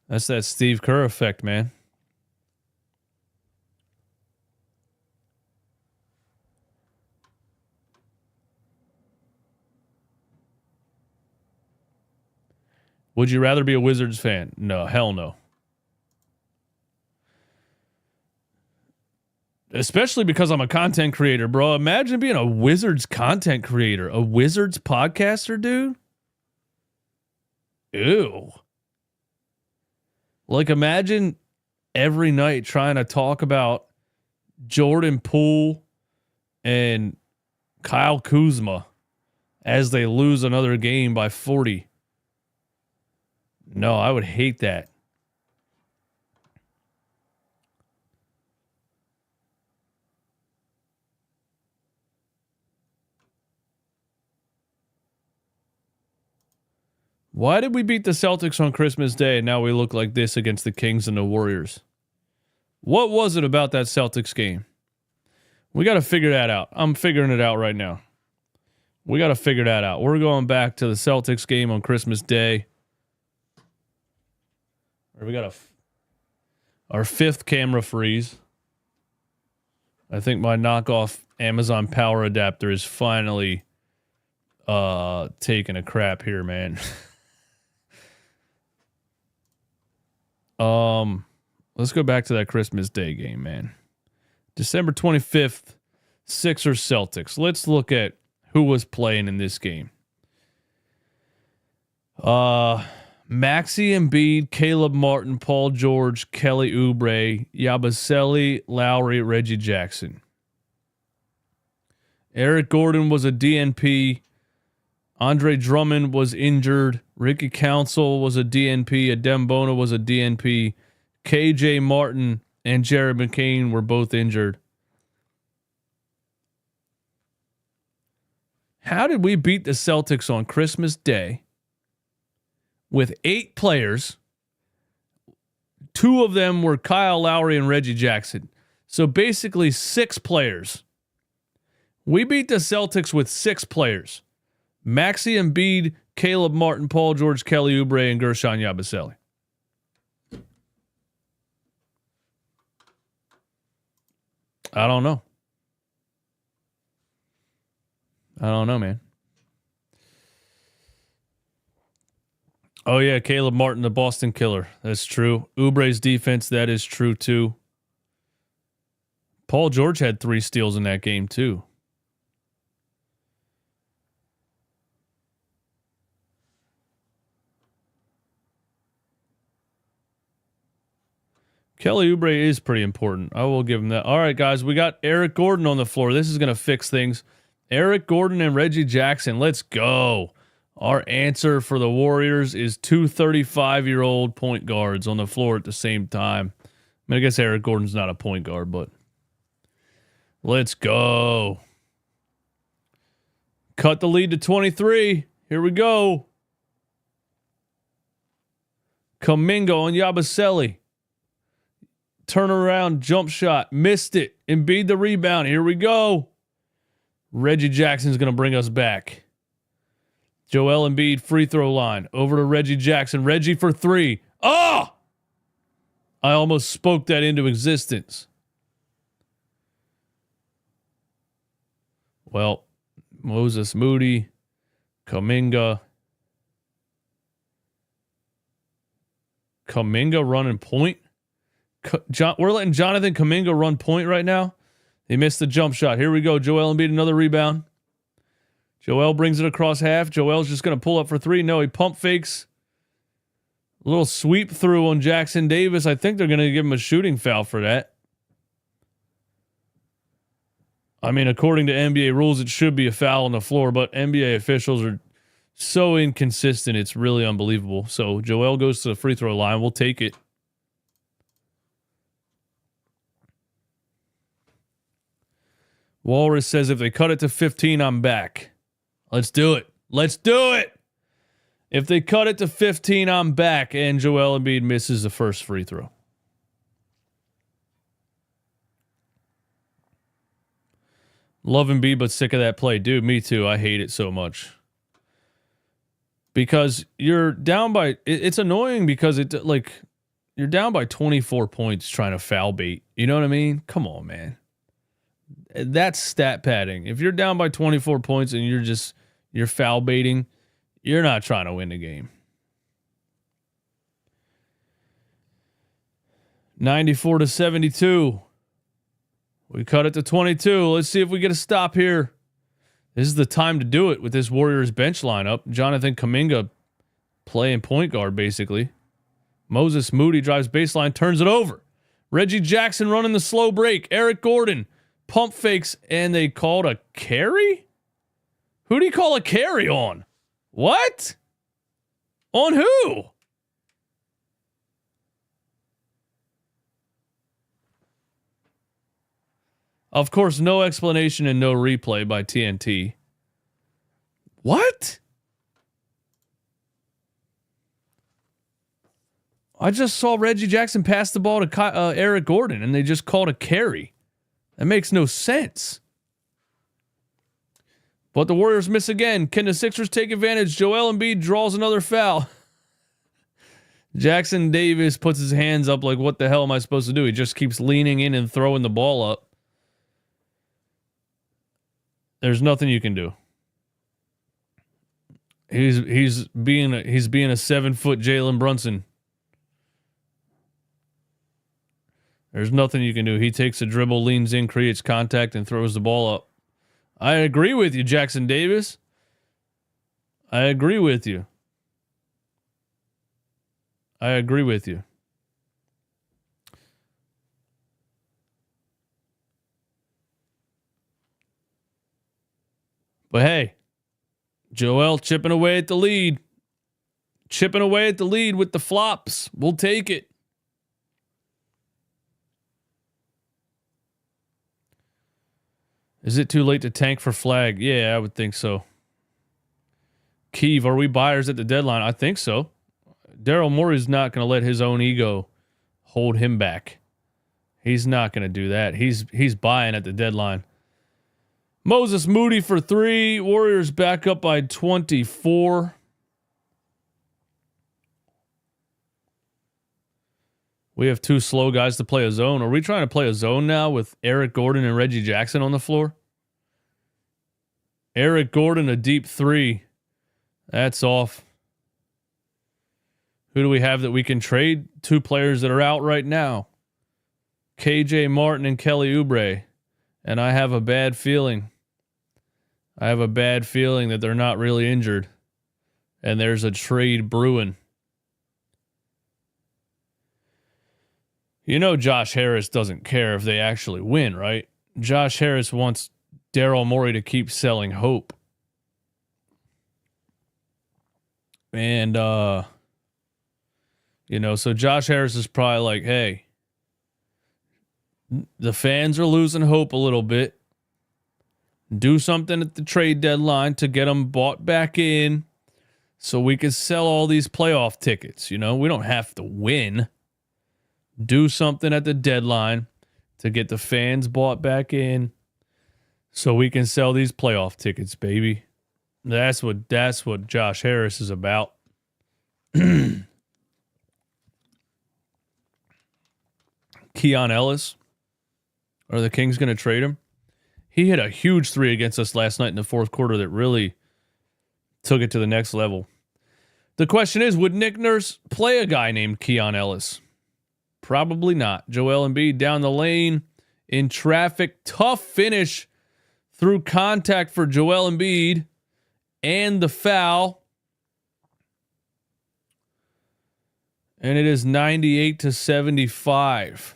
[SPEAKER 1] That's that Steve Kerr effect, man. Would you rather be a Wizards fan? No, hell no. Especially because I'm a content creator, bro. Imagine being a Wizards content creator, a Wizards podcaster, dude. Ew. Like, imagine every night trying to talk about Jordan Poole and Kyle Kuzma as they lose another game by 40. No, I would hate that. Why did we beat the Celtics on Christmas Day and now we look like this against the Kings and the Warriors? What was it about that Celtics game? We got to figure that out. I'm figuring it out right now. We got to figure that out. We're going back to the Celtics game on Christmas Day. We got our fifth camera freeze. I think my knockoff Amazon power adapter is finally taking a crap here, man. Let's go back to that Christmas Day game, man. December 25th, Sixers Celtics. Let's look at who was playing in this game. Maxey Embiid, Caleb Martin, Paul George, Kelly Oubre, Yabusele, Lowry, Reggie Jackson. Eric Gordon was a DNP. Andre Drummond was injured. Ricky Council was a DNP. Adem Bona was a DNP. KJ Martin and Jared McCain were both injured. How did we beat the Celtics on Christmas Day with 8 players? 2 of them were Kyle Lowry and Reggie Jackson. So basically 6 players. We beat the Celtics with 6 players. Maxey Embiid, Caleb Martin, Paul George, Kelly Oubre, and Gershon Yabusele. I don't know. I don't know, man. Oh, yeah, Caleb Martin, the Boston Killer. That's true. Oubre's defense, that is true, too. Paul George had 3 steals in that game, too. Kelly Oubre is pretty important. I will give him that. All right, guys, we got Eric Gordon on the floor. This is going to fix things. Eric Gordon and Reggie Jackson. Let's go. Our answer for the Warriors is 2 35-year-old point guards on the floor at the same time. I mean, I guess Eric Gordon's not a point guard, but let's go. Cut the lead to 23. Here we go. Kuminga on Yabusele. Turnaround jump shot. Missed it. Embiid the rebound. Here we go. Reggie Jackson's going to bring us back. Joel Embiid free throw line. Over to Reggie Jackson. Reggie for 3. Oh! I almost spoke that into existence. Well, Moses Moody, Kuminga. Kuminga running point. We're letting Jonathan Kuminga run point right now. He missed the jump shot. Here we go. Joel Embiid, another rebound. Joel brings it across half. Joel's just going to pull up for three. No, he pump fakes. A little sweep through on Jackson Davis. I think they're going to give him a shooting foul for that. I mean, according to NBA rules, it should be a foul on the floor, but NBA officials are so inconsistent. It's really unbelievable. So Joel goes to the free throw line. We'll take it. Walrus says if they cut it to 15, I'm back. Let's do it. Let's do it. If they cut it to 15, I'm back. And Joel Embiid misses the first free throw. Love Embiid, but sick of that play. Dude, me too. I hate it so much. Because you're down by... It's annoying because you're down by 24 points trying to foul bait. You know what I mean? Come on, man. That's stat padding. If you're down by 24 points and you're foul baiting, you're not trying to win the game. 94-72. We cut it to 22. Let's see if we get a stop here. This is the time to do it with this Warriors bench lineup. Jonathan Kuminga playing point guard, basically. Moses Moody drives baseline, turns it over. Reggie Jackson running the slow break. Eric Gordon pump fakes, and they called a carry? Who do you call a carry on? What? On who? Of course, no explanation and no replay by TNT. What? I just saw Reggie Jackson pass the ball to Eric Gordon, and they just called a carry. That makes no sense. But the Warriors miss again. Can the Sixers take advantage? Joel Embiid draws another foul. Jackson Davis puts his hands up like, what the hell am I supposed to do? He just keeps leaning in and throwing the ball up. There's nothing you can do. He's being a 7-foot Jalen Brunson. There's nothing you can do. He takes a dribble, leans in, creates contact, and throws the ball up. I agree with you, Jackson Davis. I agree with you. I agree with you. But hey, Joel chipping away at the lead. Chipping away at the lead with the flops. We'll take it. Is it too late to tank for flag? Yeah, I would think so. Keeve, are we buyers at the deadline? I think so. Daryl Morey's not going to let his own ego hold him back. He's not going to do that. He's buying at the deadline. Moses Moody for three. Warriors back up by 24. We have two slow guys to play a zone. Are we trying to play a zone now with Eric Gordon and Reggie Jackson on the floor? Eric Gordon, a deep three. That's off. Who do we have that we can trade? Two players that are out right now. KJ Martin and Kelly Oubre. And I have a bad feeling. I have a bad feeling that they're not really injured. And there's a trade brewing. You know Josh Harris doesn't care if they actually win, right? Josh Harris wants Daryl Morey to keep selling hope. And, so Josh Harris is probably like, hey, the fans are losing hope a little bit. Do something at the trade deadline to get them bought back in so we can sell all these playoff tickets. We don't have to win. Do something at the deadline to get the fans bought back in so we can sell these playoff tickets, baby. That's what Josh Harris is about. Keon Ellis. Are the Kings going to trade him? He hit a huge three against us last night in the fourth quarter that really took it to the next level. The question is, would Nick Nurse play a guy named Keon Ellis? Probably not. Joel Embiid down the lane in traffic. Tough finish through contact for Joel Embiid. and the foul. And it is 98-75.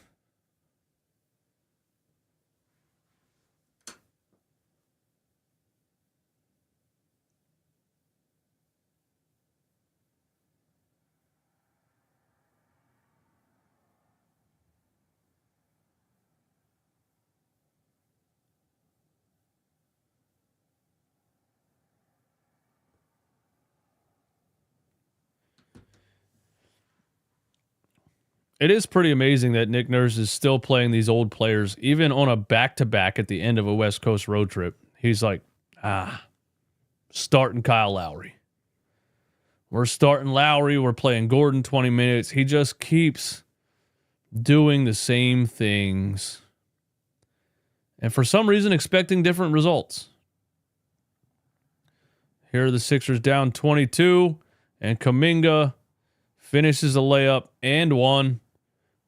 [SPEAKER 1] It is pretty amazing that Nick Nurse is still playing these old players, even on a back-to-back at the end of a West Coast road trip. He's like, starting Kyle Lowry. We're starting Lowry. We're playing Gordon 20 minutes. He just keeps doing the same things. And for some reason, expecting different results. Here are the Sixers down 22, and Kuminga finishes a layup and one.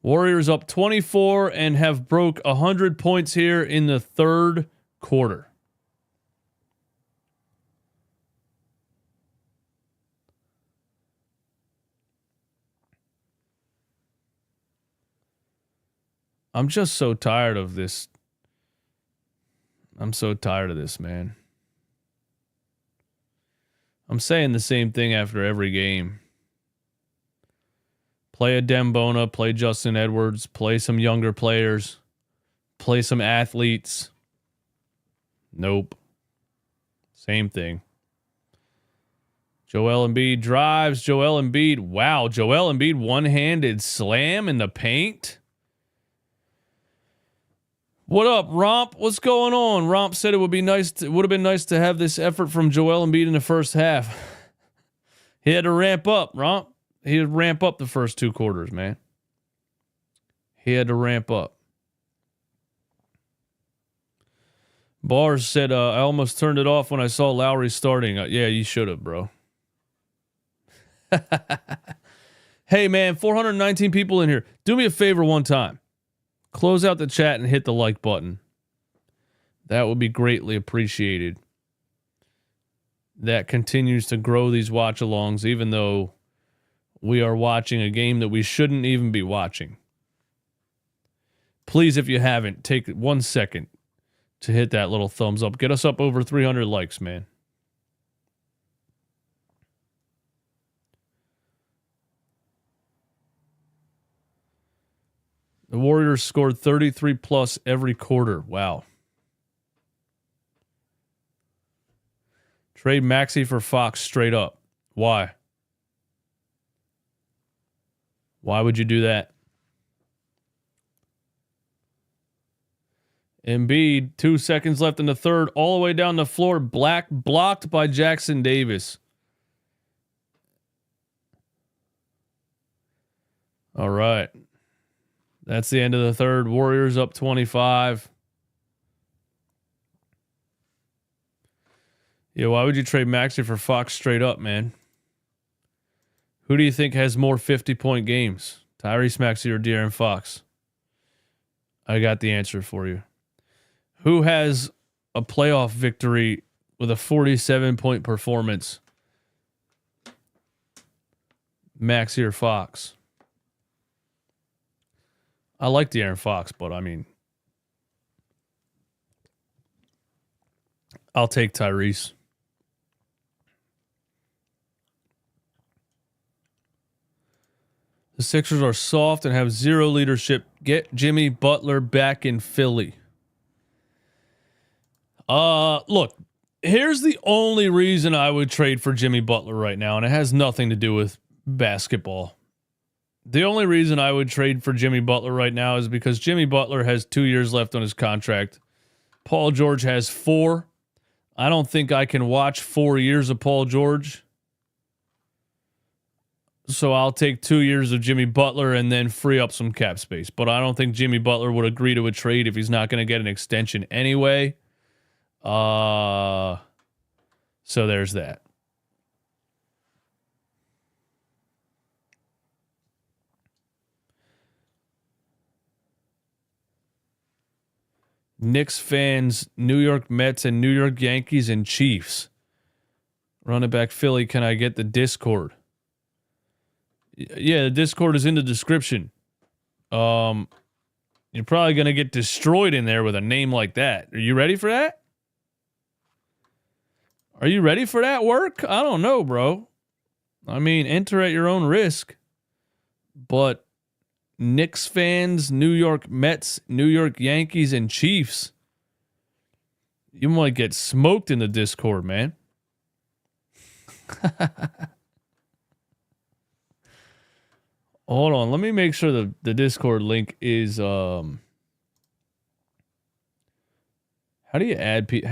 [SPEAKER 1] Warriors up 24 and have broke 100 points here in the third quarter. I'm just so tired of this. I'm so tired of this, man. I'm saying the same thing after every game. Play a Dembona, play Justin Edwards, play some younger players, play some athletes. Nope. Same thing. Joel Embiid drives. Joel Embiid. Wow. Joel Embiid one-handed slam in the paint. What up, Romp? What's going on? Romp said it would be nice. It would have been nice to have this effort from Joel Embiid in the first half. He had to ramp up, Romp. He had to ramp up the first two quarters, man. He had to ramp up. Bars said, I almost turned it off when I saw Lowry starting. Yeah, you should have, bro. Hey, man, 419 people in here. Do me a favor one time. Close out the chat and hit the like button. That would be greatly appreciated. That continues to grow these watch-alongs, even though we are watching a game that we shouldn't even be watching. Please, if you haven't, take 1 second to hit that little thumbs up. Get us up over 300 likes, man. The Warriors scored 33 plus every quarter. Wow. Trade Maxey for Fox straight up. Why? Why would you do that? Embiid, 2 seconds left in the third, all the way down the floor, blocked by Jackson Davis. All right. That's the end of the third. Warriors up 25. Yeah, why would you trade Maxey for Fox straight up, man? Who do you think has more 50-point games? Tyrese Maxey or De'Aaron Fox? I got the answer for you. Who has a playoff victory with a 47-point performance? Maxey or Fox? I like De'Aaron Fox, but I mean, I'll take Tyrese. The Sixers are soft and have zero leadership. Get Jimmy Butler back in Philly. Look, here's the only reason I would trade for Jimmy Butler right now, and it has nothing to do with basketball. The only reason I would trade for Jimmy Butler right now is because Jimmy Butler has 2 years left on his contract. Paul George has 4. I don't think I can watch 4 years of Paul George. So I'll take 2 years of Jimmy Butler and then free up some cap space. But I don't think Jimmy Butler would agree to a trade if he's not going to get an extension anyway. So there's that. Knicks fans, New York Mets, and New York Yankees and Chiefs. Running back Philly, can I get the Discord? Yeah, the Discord is in the description. You're probably going to get destroyed in there with a name like that. Are you ready for that? Are you ready for that work? I don't know, bro. I mean, enter at your own risk. But Knicks fans, New York Mets, New York Yankees, and Chiefs, you might get smoked in the Discord, man. Hold on, let me make sure the Discord link is how do you add people?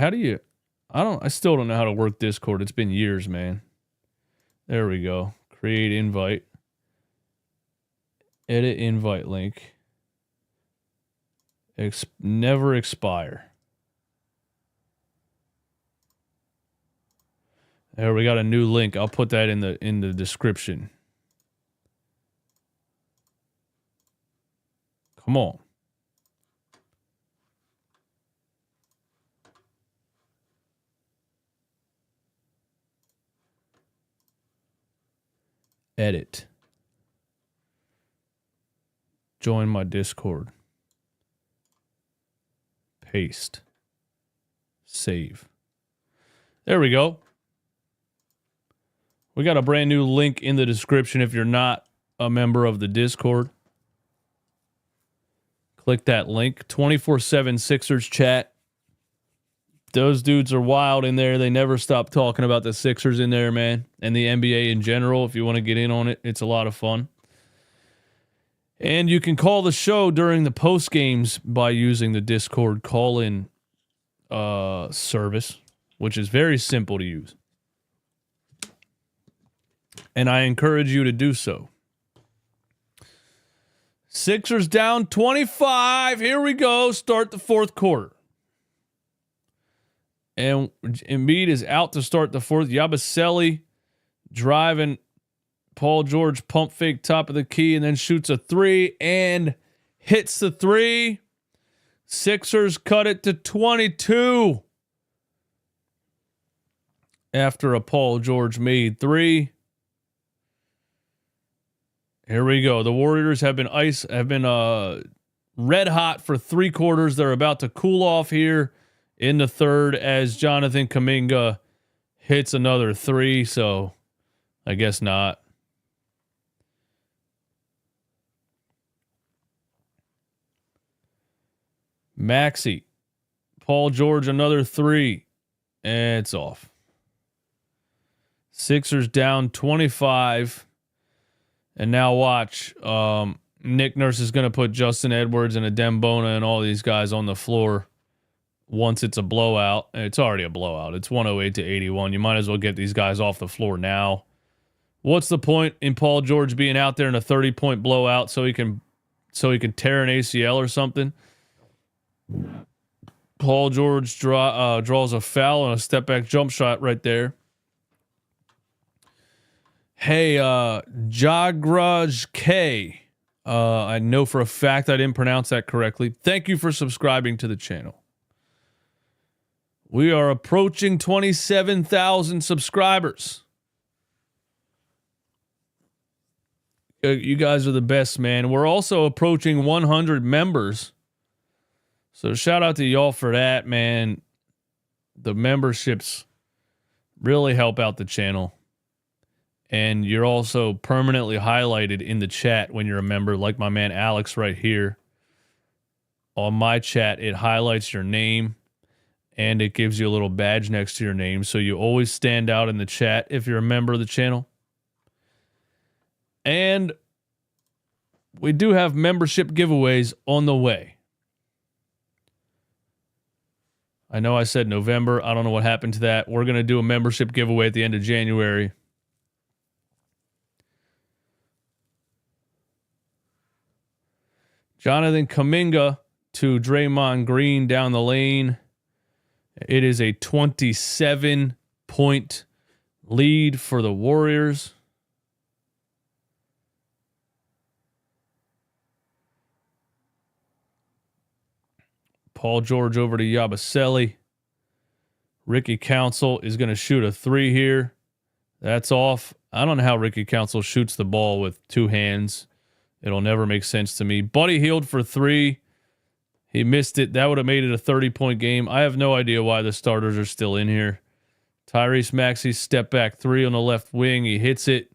[SPEAKER 1] I still don't know how to work Discord. It's been years, man. There we go. Create invite. Edit invite link. Never expire. There, we got a new link. I'll put that in the description. Come on. Edit. Join my Discord. Paste. Save. There we go. We got a brand new link in the description if you're not a member of the Discord. Click that link. 24/7 Sixers chat. Those dudes are wild in there. They never stop talking about the Sixers in there, man. And the NBA in general. If you want to get in on it, it's a lot of fun. And you can call the show during the post games by using the Discord call-in service, which is very simple to use. And I encourage you to do so. Sixers down 25. Here we go. Start the fourth quarter. And Embiid is out to start the fourth. Yabusele driving. Paul George pump fake top of the key and then shoots a three and hits the three. Sixers cut it to 22 after a Paul George made three. Here we go. The Warriors have been red hot for three quarters. They're about to cool off here in the third as Jonathan Kuminga hits another three. So I guess not. Maxey. Paul George, another three. And it's off. Sixers down 25. And now watch. Nick Nurse is going to put Justin Edwards and Adem Bona and all these guys on the floor once it's a blowout. It's already a blowout. It's 108-81. You might as well get these guys off the floor now. What's the point in Paul George being out there in a 30-point blowout so he can tear an ACL or something? Paul George draws a foul and a step-back jump shot right there. Hey, Jagraj K. I know for a fact I didn't pronounce that correctly. Thank you for subscribing to the channel. We are approaching 27,000 subscribers. You guys are the best, man. We're also approaching 100 members. So shout out to y'all for that, man. The memberships really help out the channel. And you're also permanently highlighted in the chat when you're a member, like my man Alex right here. On my chat, it highlights your name, and it gives you a little badge next to your name, so you always stand out in the chat if you're a member of the channel. And we do have membership giveaways on the way. I know I said November. I don't know what happened to that. We're going to do a membership giveaway at the end of January. Jonathan Kuminga to Draymond Green down the lane. It is a 27-point lead for the Warriors. Paul George over to Yabusele. Ricky Council is going to shoot a three here. That's off. I don't know how Ricky Council shoots the ball with two hands. It'll never make sense to me. Buddy Hield for 3. He missed it. That would have made it a 30-point game. I have no idea why the starters are still in here. Tyrese Maxey step back 3 on the left wing. He hits it.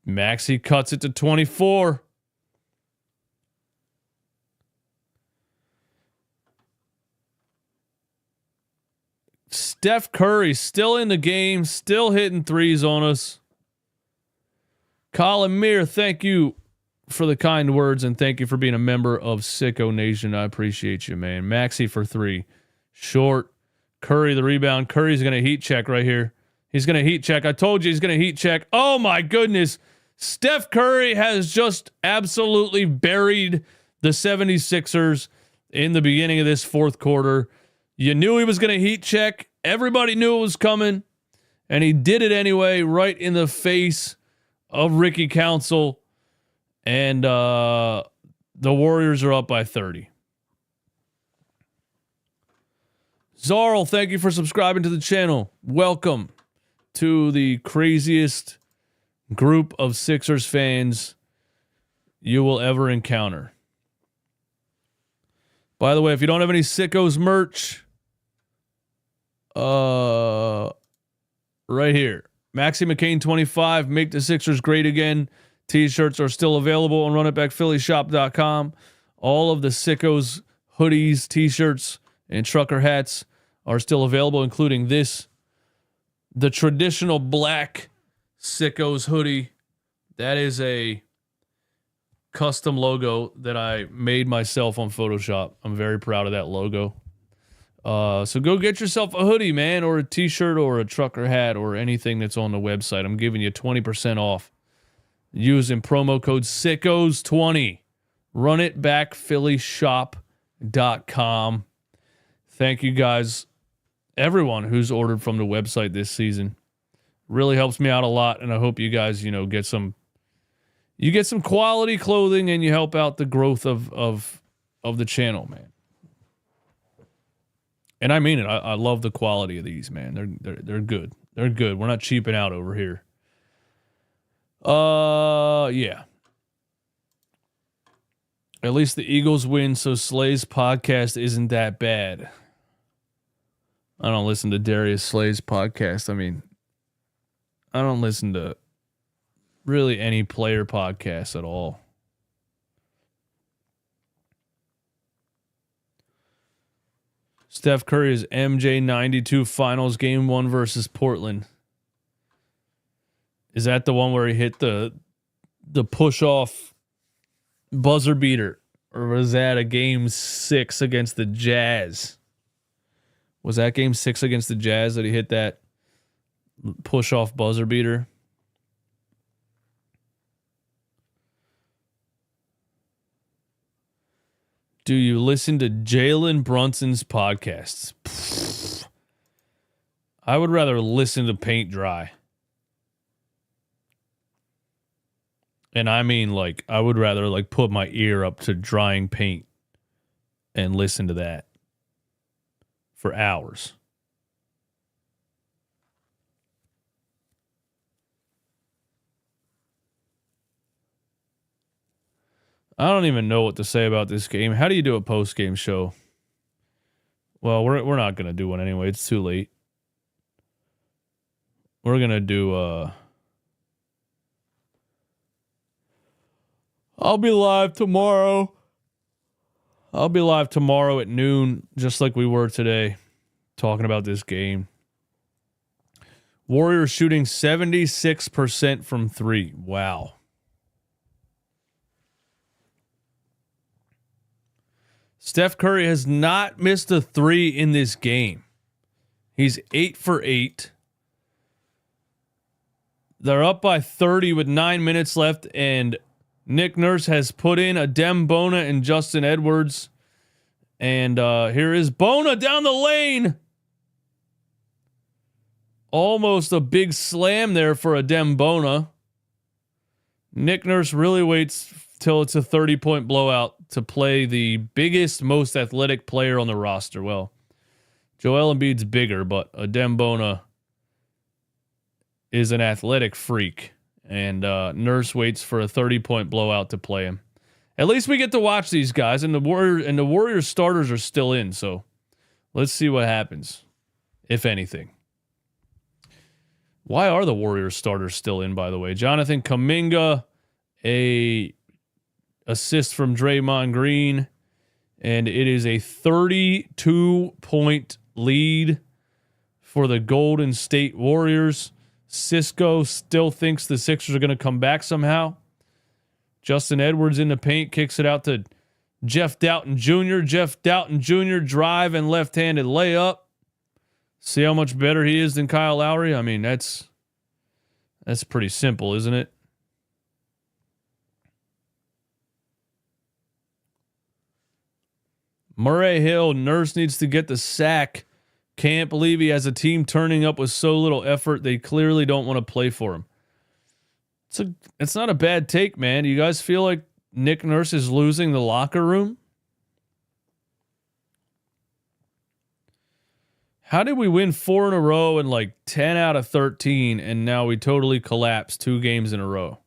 [SPEAKER 1] Maxey cuts it to 24. Steph Curry still in the game, still hitting threes on us. Colin Meir, thank you for the kind words and thank you for being a member of Sicko Nation. I appreciate you, man. Maxey for 3. Short. Curry the rebound. Curry's going to heat check right here. He's going to heat check. I told you he's going to heat check. Oh my goodness. Steph Curry has just absolutely buried the 76ers in the beginning of this fourth quarter. You knew he was going to heat check. Everybody knew it was coming. And he did it anyway, right in the face of Ricky Council. And the Warriors are up by 30. Zarl, thank you for subscribing to the channel. Welcome to the craziest group of Sixers fans you will ever encounter. By the way, if you don't have any Sickos merch, right here, Maxie McCain 25, Make the Sixers Great Again. T-shirts are still available on runitbackphillyshop.com. All of the Sickos hoodies, T-shirts, and trucker hats are still available, including this, the traditional black Sickos hoodie. That is a custom logo that I made myself on Photoshop. I'm very proud of that logo. So go get yourself a hoodie, man, or a T-shirt or a trucker hat or anything that's on the website. I'm giving you 20% off using promo code SICKOS20. Runitbackphillyshop.com. Thank you guys, everyone who's ordered from the website this season. Really helps me out a lot, and I hope you guys, get some quality clothing and you help out the growth of the channel, man. And I mean it. I love the quality of these, man. They're good. They're good. We're not cheaping out over here. Yeah. At least the Eagles win, so Slay's podcast isn't that bad. I don't listen to Darius Slay's podcast. I mean, I don't listen to really any player podcasts at all. Steph Curry's MJ92 Finals Game 1 versus Portland. Is that the one where he hit the push-off buzzer beater? Or was that a Game 6 against the Jazz? Was that Game 6 against the Jazz that he hit that push-off buzzer beater? Do you listen to Jalen Brunson's podcasts? Pfft. I would rather listen to paint dry. And I mean, I would rather, put my ear up to drying paint and listen to that for hours. I don't even know what to say about this game. How do you do a post-game show? Well, we're not going to do one anyway. It's too late. We're going to do... I'll be live tomorrow. I'll be live tomorrow at noon, just like we were today, talking about this game. Warriors shooting 76% from 3. Wow. Steph Curry has not missed a 3 in this game. He's 8 for 8. They're up by 30 with 9 minutes left, and Nick Nurse has put in Adem Bona and Justin Edwards. And here is Bona down the lane. Almost a big slam there for Adem Bona. Nick Nurse really waits till it's a 30-point blowout to play the biggest, most athletic player on the roster. Well, Joel Embiid's bigger, but Adem Bona is an athletic freak, and Nurse waits for a 30-point blowout to play him. At least we get to watch these guys, and the Warriors starters are still in, so let's see what happens, if anything. Why are the Warriors starters still in, by the way? Jonathan Kuminga, a assist from Draymond Green, and it is a 32-point lead for the Golden State Warriors. Cisco still thinks the Sixers are going to come back somehow. Justin Edwards in the paint, kicks it out to Jeff Doughton Jr. Jeff Doughton Jr. drive and left-handed layup. See how much better he is than Kyle Lowry? I mean, that's pretty simple, isn't it? Murray Hill, Nurse needs to get the sack. Can't believe he has a team turning up with so little effort. They clearly don't want to play for him. It's not a bad take, man. Do you guys feel like Nick Nurse is losing the locker room? How did we win 4 in a row and like 10 out of 13, and now we totally collapsed 2 games in a row?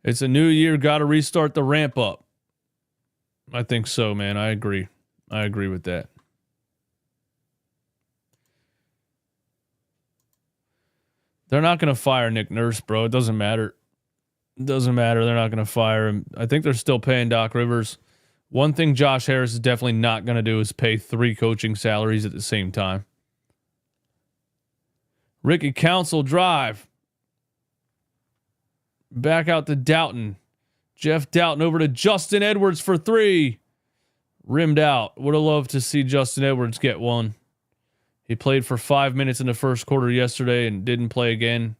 [SPEAKER 1] It's a new year. Got to restart the ramp up. I think so, man. I agree. I agree with that. They're not going to fire Nick Nurse, bro. It doesn't matter. It doesn't matter. They're not going to fire him. I think they're still paying Doc Rivers. One thing Josh Harris is definitely not going to do is pay 3 coaching salaries at the same time. Ricky Council drive. Back out to Doughton. Jeff Doughton over to Justin Edwards for 3. Rimmed out. Would have loved to see Justin Edwards get one. He played for 5 minutes in the first quarter yesterday and didn't play again.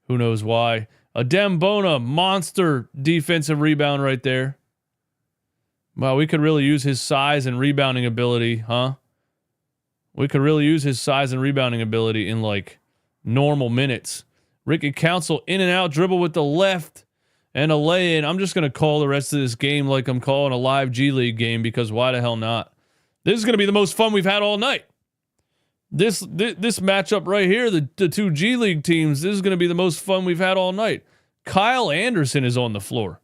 [SPEAKER 1] Who knows why. Adem Bona, monster defensive rebound right there. Wow, we could really use his size and rebounding ability, huh? We could really use his size and rebounding ability in like normal minutes. Ricky Council in and out, dribble with the left and a lay-in. I'm just going to call the rest of this game like I'm calling a live G League game, because why the hell not? This is going to be the most fun we've had all night. This matchup right here, the 2 G League teams, this is going to be the most fun we've had all night. Kyle Anderson is on the floor.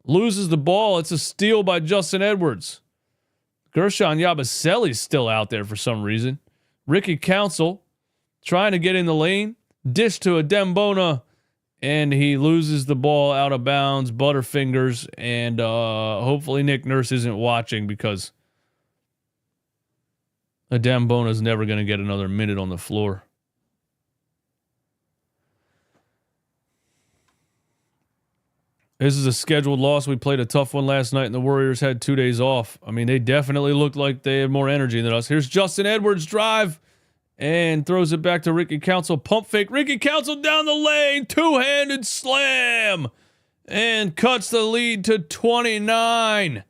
[SPEAKER 1] Loses the ball. It's a steal by Justin Edwards. Gershon Yabusele's still out there for some reason. Ricky Council trying to get in the lane. Dish to Adem Bona, and he loses the ball out of bounds. Butterfingers, and hopefully Nick Nurse isn't watching, because Adem Bona's never going to get another minute on the floor. This is a scheduled loss. We played a tough one last night, and the Warriors had 2 days off. I mean, they definitely looked like they had more energy than us. Here's Justin Edwards' drive, and throws it back to Ricky Council. Pump fake. Ricky Council down the lane. 2-handed slam. And cuts the lead to 29.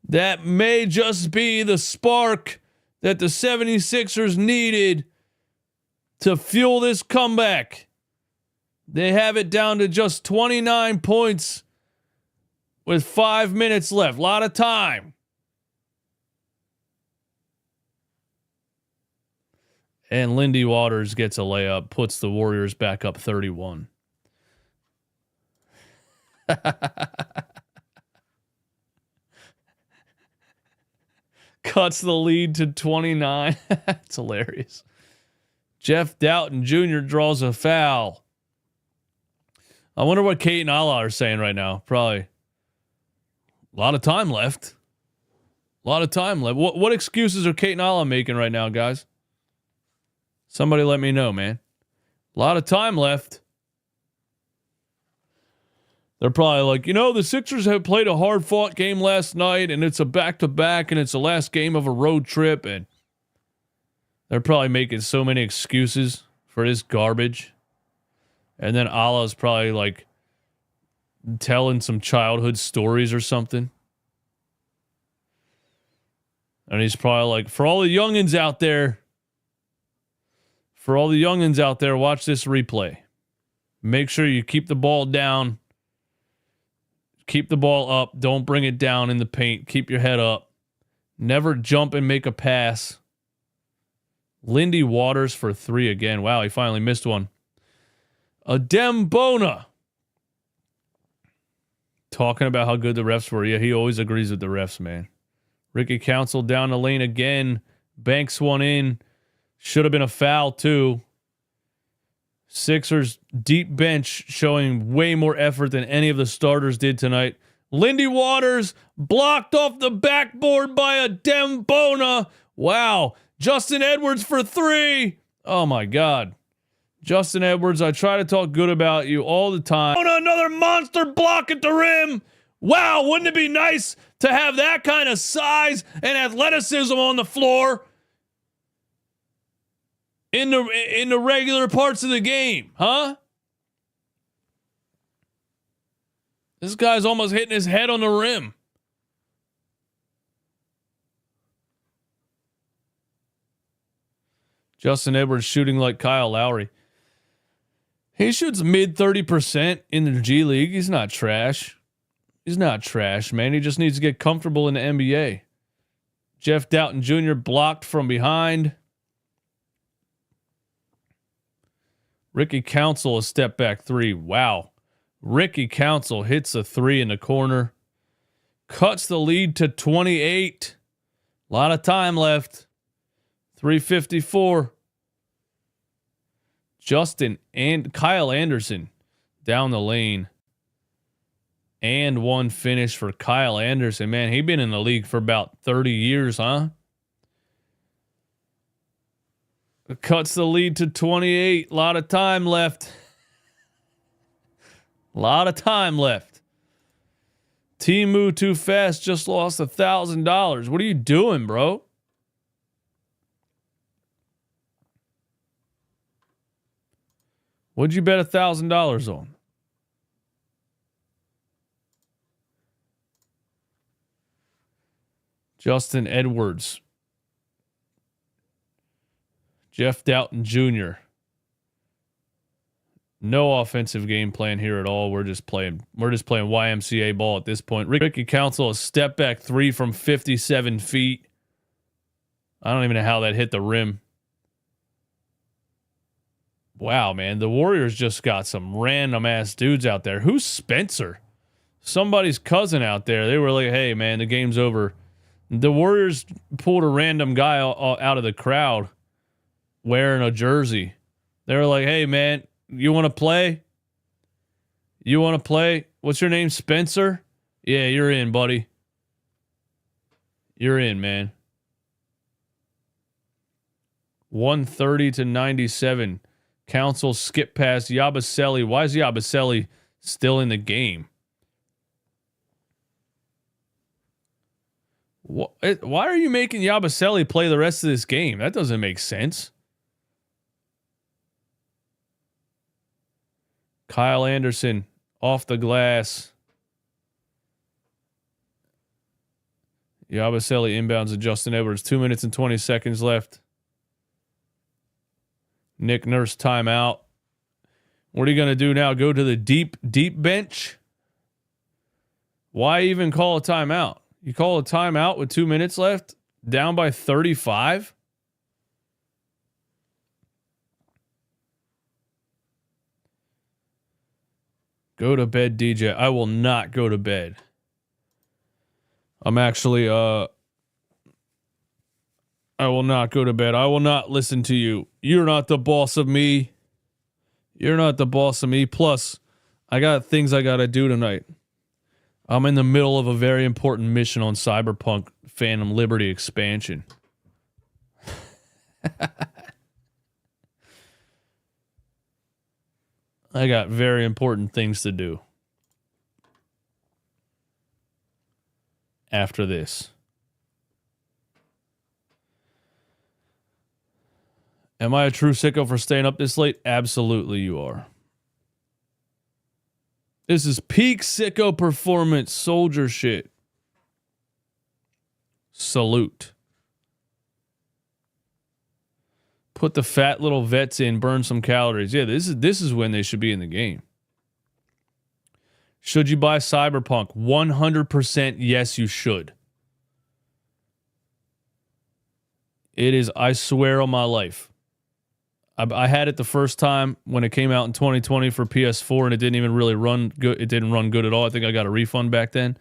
[SPEAKER 1] That may just be the spark that the 76ers needed to fuel this comeback. They have it down to just 29 points with 5 minutes left. A lot of time. And Lindy Waters gets a layup, puts the Warriors back up 31. Cuts the lead to 29. It's hilarious. Jeff Doughton Jr. draws a foul. I wonder what Kate and Allah are saying right now. Probably a lot of time left. A lot of time left. What excuses are Kate and Allah making right now, guys? Somebody let me know, man. A lot of time left. They're probably like, the Sixers have played a hard-fought game last night, and it's a back-to-back, and it's the last game of a road trip, and they're probably making so many excuses for this garbage. And then Allah's probably like telling some childhood stories or something. And he's probably like, for all the youngins out there, watch this replay. Make sure you keep the ball down. Keep the ball up. Don't bring it down in the paint. Keep your head up. Never jump and make a pass. Lindy Waters for 3 again. Wow, he finally missed one. Adembona. Talking about how good the refs were. Yeah, he always agrees with the refs, man. Ricky Council down the lane again. Banks one in. Should have been a foul, too. Sixers deep bench showing way more effort than any of the starters did tonight. Lindy Waters blocked off the backboard by Adembona. Wow. Justin Edwards for 3. Oh, my God. Justin Edwards, I try to talk good about you all the time. Another monster block at the rim. Wow, wouldn't it be nice to have that kind of size and athleticism on the floor in the regular parts of the game, huh? This guy's almost hitting his head on the rim. Justin Edwards shooting like Kyle Lowry. He shoots mid 30% in the G League. He's not trash. He's not trash, man. He just needs to get comfortable in the NBA. Jeff Doughton Jr. blocked from behind. Ricky Council a step back 3. Wow. Ricky Council hits a 3 in the corner. Cuts the lead to 28. A lot of time left. 3:54. Justin and Kyle Anderson down the lane. And one finish for Kyle Anderson. Man, he's been in the league for about 30 years, huh? Cuts the lead to 28. A lot of time left. A lot of time left. Timu Too Fast just lost $1,000. What are you doing, bro? What'd you bet $1,000 on? Justin Edwards. Jeff Doughton Jr. No offensive game plan here at all. We're just playing YMCA ball at this point. Ricky Council a step back 3 from 57 feet. I don't even know how that hit the rim. Wow, man. The Warriors just got some random ass dudes out there. Who's Spencer? Somebody's cousin out there. They were like, hey, man, the game's over. The Warriors pulled a random guy out of the crowd wearing a jersey. They were like, hey, man, you want to play? You want to play? What's your name, Spencer? Yeah, you're in, buddy. You're in, man. 130 to 97. Council skip past Yabusele. Why is Yabusele still in the game? Why are you making Yabusele play the rest of this game? That doesn't make sense. Kyle Anderson off the glass. Yabusele inbounds to Justin Edwards. 2 minutes and 20 seconds left. Nick Nurse timeout. What are you going to do now? Go to the deep bench? Why even call a timeout? You call a timeout with 2 minutes left, down by 35? Go to bed, DJ. I will not go to bed. I'm actually, I will not go to bed. I will not listen to you. You're not the boss of me. You're not the boss of me. Plus, I got things I got to do tonight. I'm in the middle of a very important mission on Cyberpunk Phantom Liberty expansion. I got very important things to do after this. Am I a true sicko for staying up this late? Absolutely you are. This is peak sicko performance soldier shit. Salute. Put the fat little vets in, burn some calories. Yeah, this is when they should be in the game. Should you buy Cyberpunk? 100% yes, you should. It is, I swear on my life. I had it the first time when it came out in 2020 for PS4, and it didn't even really run good. It didn't run good at all. I think I got a refund back then.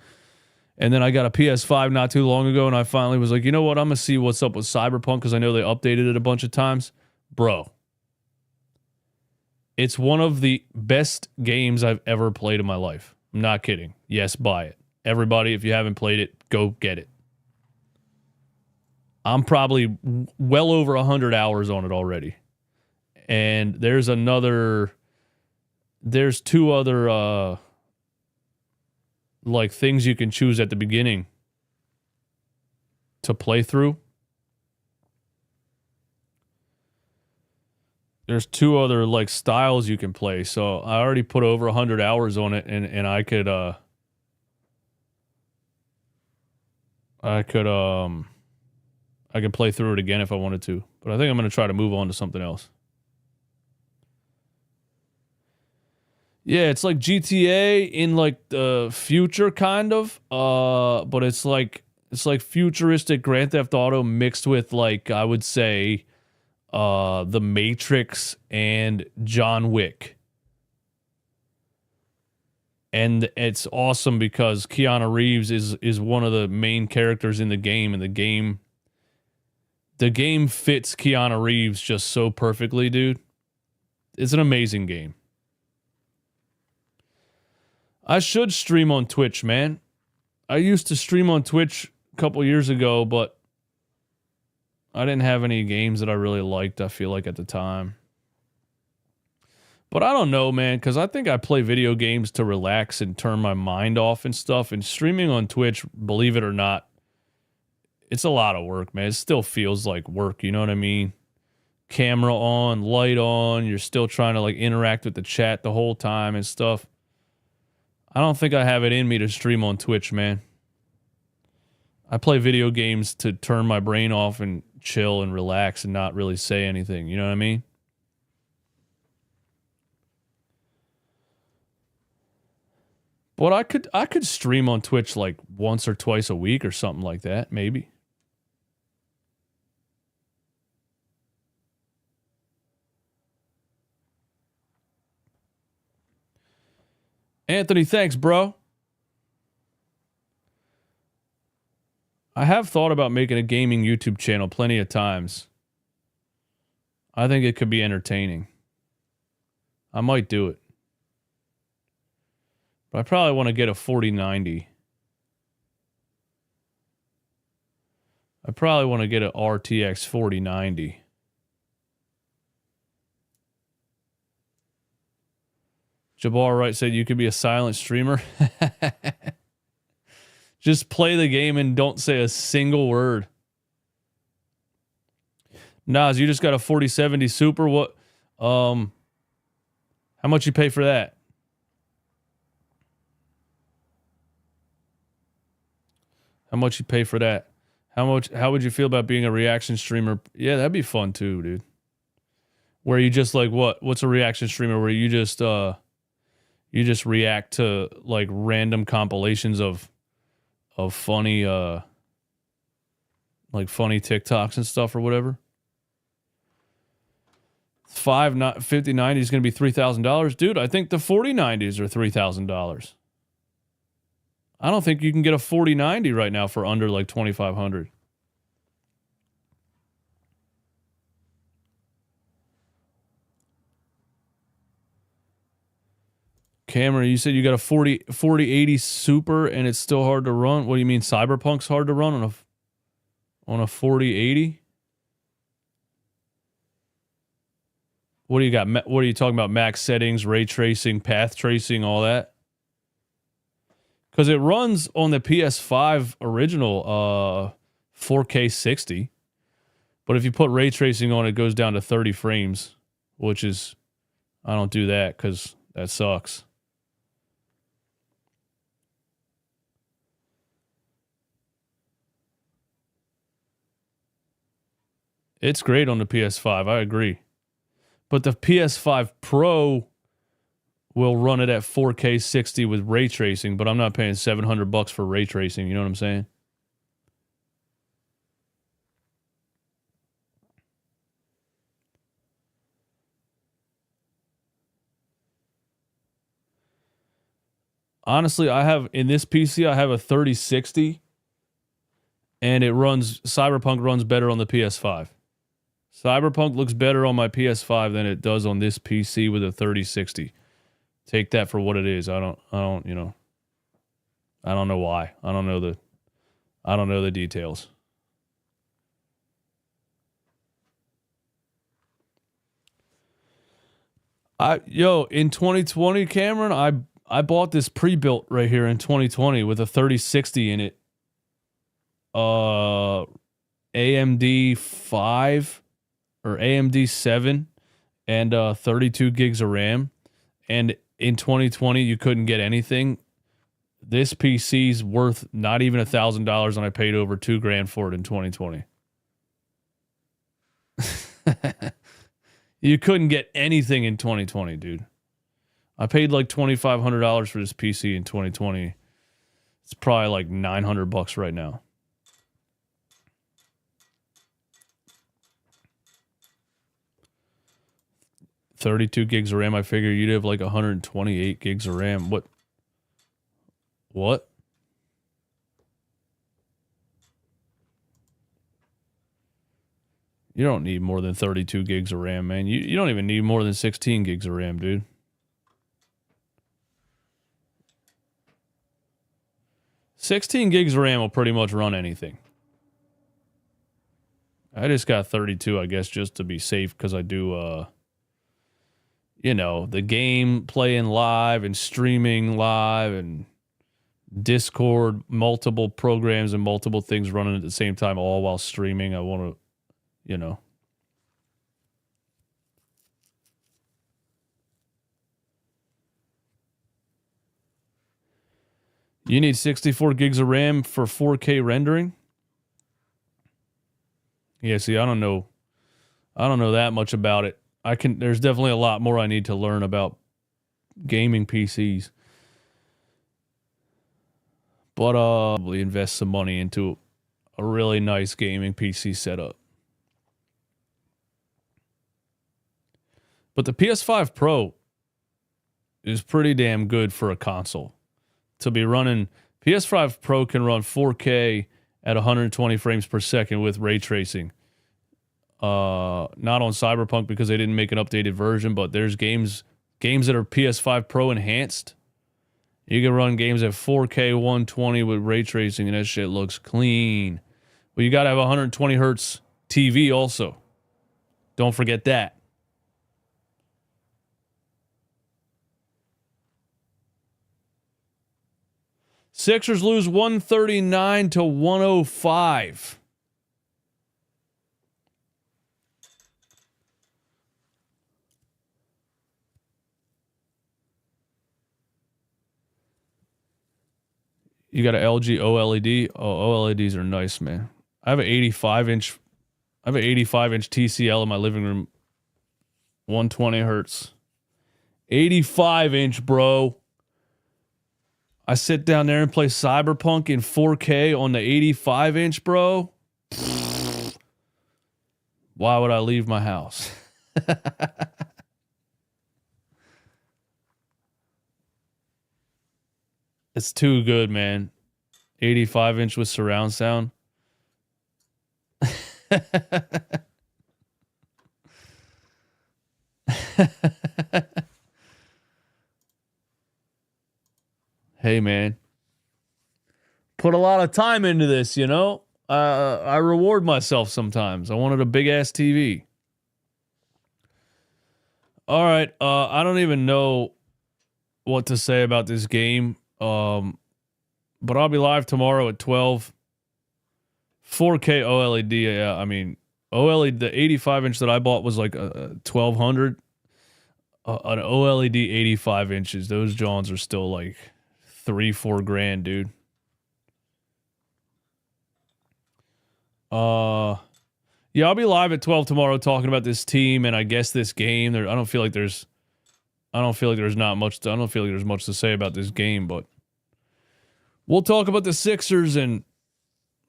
[SPEAKER 1] And then I got a PS5 not too long ago, and I finally was like, you know what? I'm going to see what's up with Cyberpunk because I know they updated it a bunch of times. Bro, it's one of the best games I've ever played in my life. I'm not kidding. Yes, buy it. Everybody, if you haven't played it, go get it. I'm probably well over 100 hours on it already. And there's two other like things you can choose at the beginning to play through. There's two other like styles you can play. So I already put over 100 hours on it, and I could play through it again if I wanted to. But I think I'm going to try to move on to something else. Yeah, it's like GTA in like the future kind of. But it's like futuristic Grand Theft Auto mixed with like, I would say, The Matrix and John Wick. And it's awesome because Keanu Reeves is one of the main characters in the game, and the game fits Keanu Reeves just so perfectly, dude. It's an amazing game. I should stream on Twitch, man. I used to stream on Twitch a couple years ago, but I didn't have any games that I really liked, I feel like, at the time. But I don't know, man, because I think I play video games to relax and turn my mind off and stuff. And streaming on Twitch, believe it or not, it's a lot of work, man. It still feels like work, you know what I mean? Camera on, light on, you're still trying to like interact with the chat the whole time and stuff. I don't think I have it in me to stream on Twitch, man. I play video games to turn my brain off and chill and relax and not really say anything, you know what I mean? But I could stream on Twitch like once or twice a week or something like that, maybe. Anthony, thanks, bro. I have thought about making a gaming YouTube channel plenty of times. I think it could be entertaining. I might do it. But I probably want to get a 4090. I probably want to get an RTX 4090. Jabbar Wright said you could be a silent streamer. Just play the game and don't say a single word. Nas, you just got a 4070 Super. What? How much you pay for that? How much you pay for that? How would you feel about being a reaction streamer? Yeah, that'd be fun too, dude. Where you just like what's a reaction streamer where you just react to like random compilations of funny like funny TikToks and stuff or whatever. 5090 is going to be $3,000, dude. I think the 4090s are $3,000. I don't think you can get a 4090 right now for under like $2,500. Cameron, you said you got a 4080 Super and it's still hard to run. What do you mean Cyberpunk's hard to run on a 4080? What do you got? What are you talking about? Max settings, ray tracing, path tracing, all that? Because it runs on the PS5 original 4K 60. But if you put ray tracing on, it goes down to 30 frames, which is, I don't do that because that sucks. It's great on the PS5, I agree. But the PS5 Pro will run it at 4K 60 with ray tracing, but I'm not paying $700 for ray tracing. You know what I'm saying? Honestly, I have in this PC, I have a 3060 and Cyberpunk runs better on the PS5. Cyberpunk looks better on my PS5 than it does on this PC with a 3060. Take that for what it is. I don't know why. I don't know the details. In 2020, Cameron, I bought this pre-built right here in 2020 with a 3060 in it. AMD 5 or AMD 7 and 32 gigs of RAM. And in 2020, you couldn't get anything. This PC's worth not even $1,000, and I paid over $2,000 for it in 2020. You couldn't get anything in 2020, dude. I paid like $2,500 for this PC in 2020. It's probably like $900 right now. $32 gigs of RAM. I figure you'd have like 128 gigs of RAM. What? You don't need more than 32 gigs of RAM, man. You don't even need more than 16 gigs of RAM, dude. $16 gigs of RAM will pretty much run anything. I just got 32, I guess, just to be safe, because I do, the game playing live and streaming live and Discord, multiple programs and multiple things running at the same time, all while streaming. I want to, You need 64 gigs of RAM for 4K rendering? Yeah, see, I don't know that much about it. There's definitely a lot more I need to learn about gaming PCs. But probably invest some money into a really nice gaming PC setup. But the PS5 Pro is pretty damn good for a console. To be running, PS5 Pro can run 4K at 120 frames per second with ray tracing. Not on Cyberpunk because they didn't make an updated version, but there's games that are PS5 Pro enhanced. You can run games at 4K 120 with ray tracing, and that shit looks clean. But you got to have 120 hertz TV also. Don't forget that. Sixers lose 139 to 105. You got an LG OLED. Oh, OLEDs are nice, man. I have an 85-inch TCL in my living room. 120 hertz. 85-inch, bro. I sit down there and play Cyberpunk in 4K on the 85-inch, bro. Why would I leave my house? It's too good, man. 85-inch with surround sound. Hey, man. Put a lot of time into this, I reward myself sometimes. I wanted a big-ass TV. All right. I don't even know what to say about this game. But I'll be live tomorrow at 12. 4K OLED. Yeah, I mean, OLED, the 85-inch that I bought was like a 1200. An OLED 85 inches. Those Johns are still like $3-4 grand, dude. Yeah, I'll be live at 12 tomorrow talking about this team and I guess this game. I don't feel like there's I don't feel like there's much to say about this game, but we'll talk about the Sixers, and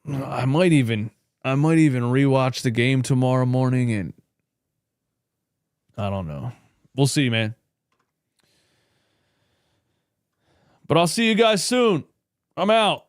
[SPEAKER 1] I might even rewatch the game tomorrow morning, and I don't know. We'll see, man. But I'll see you guys soon. I'm out.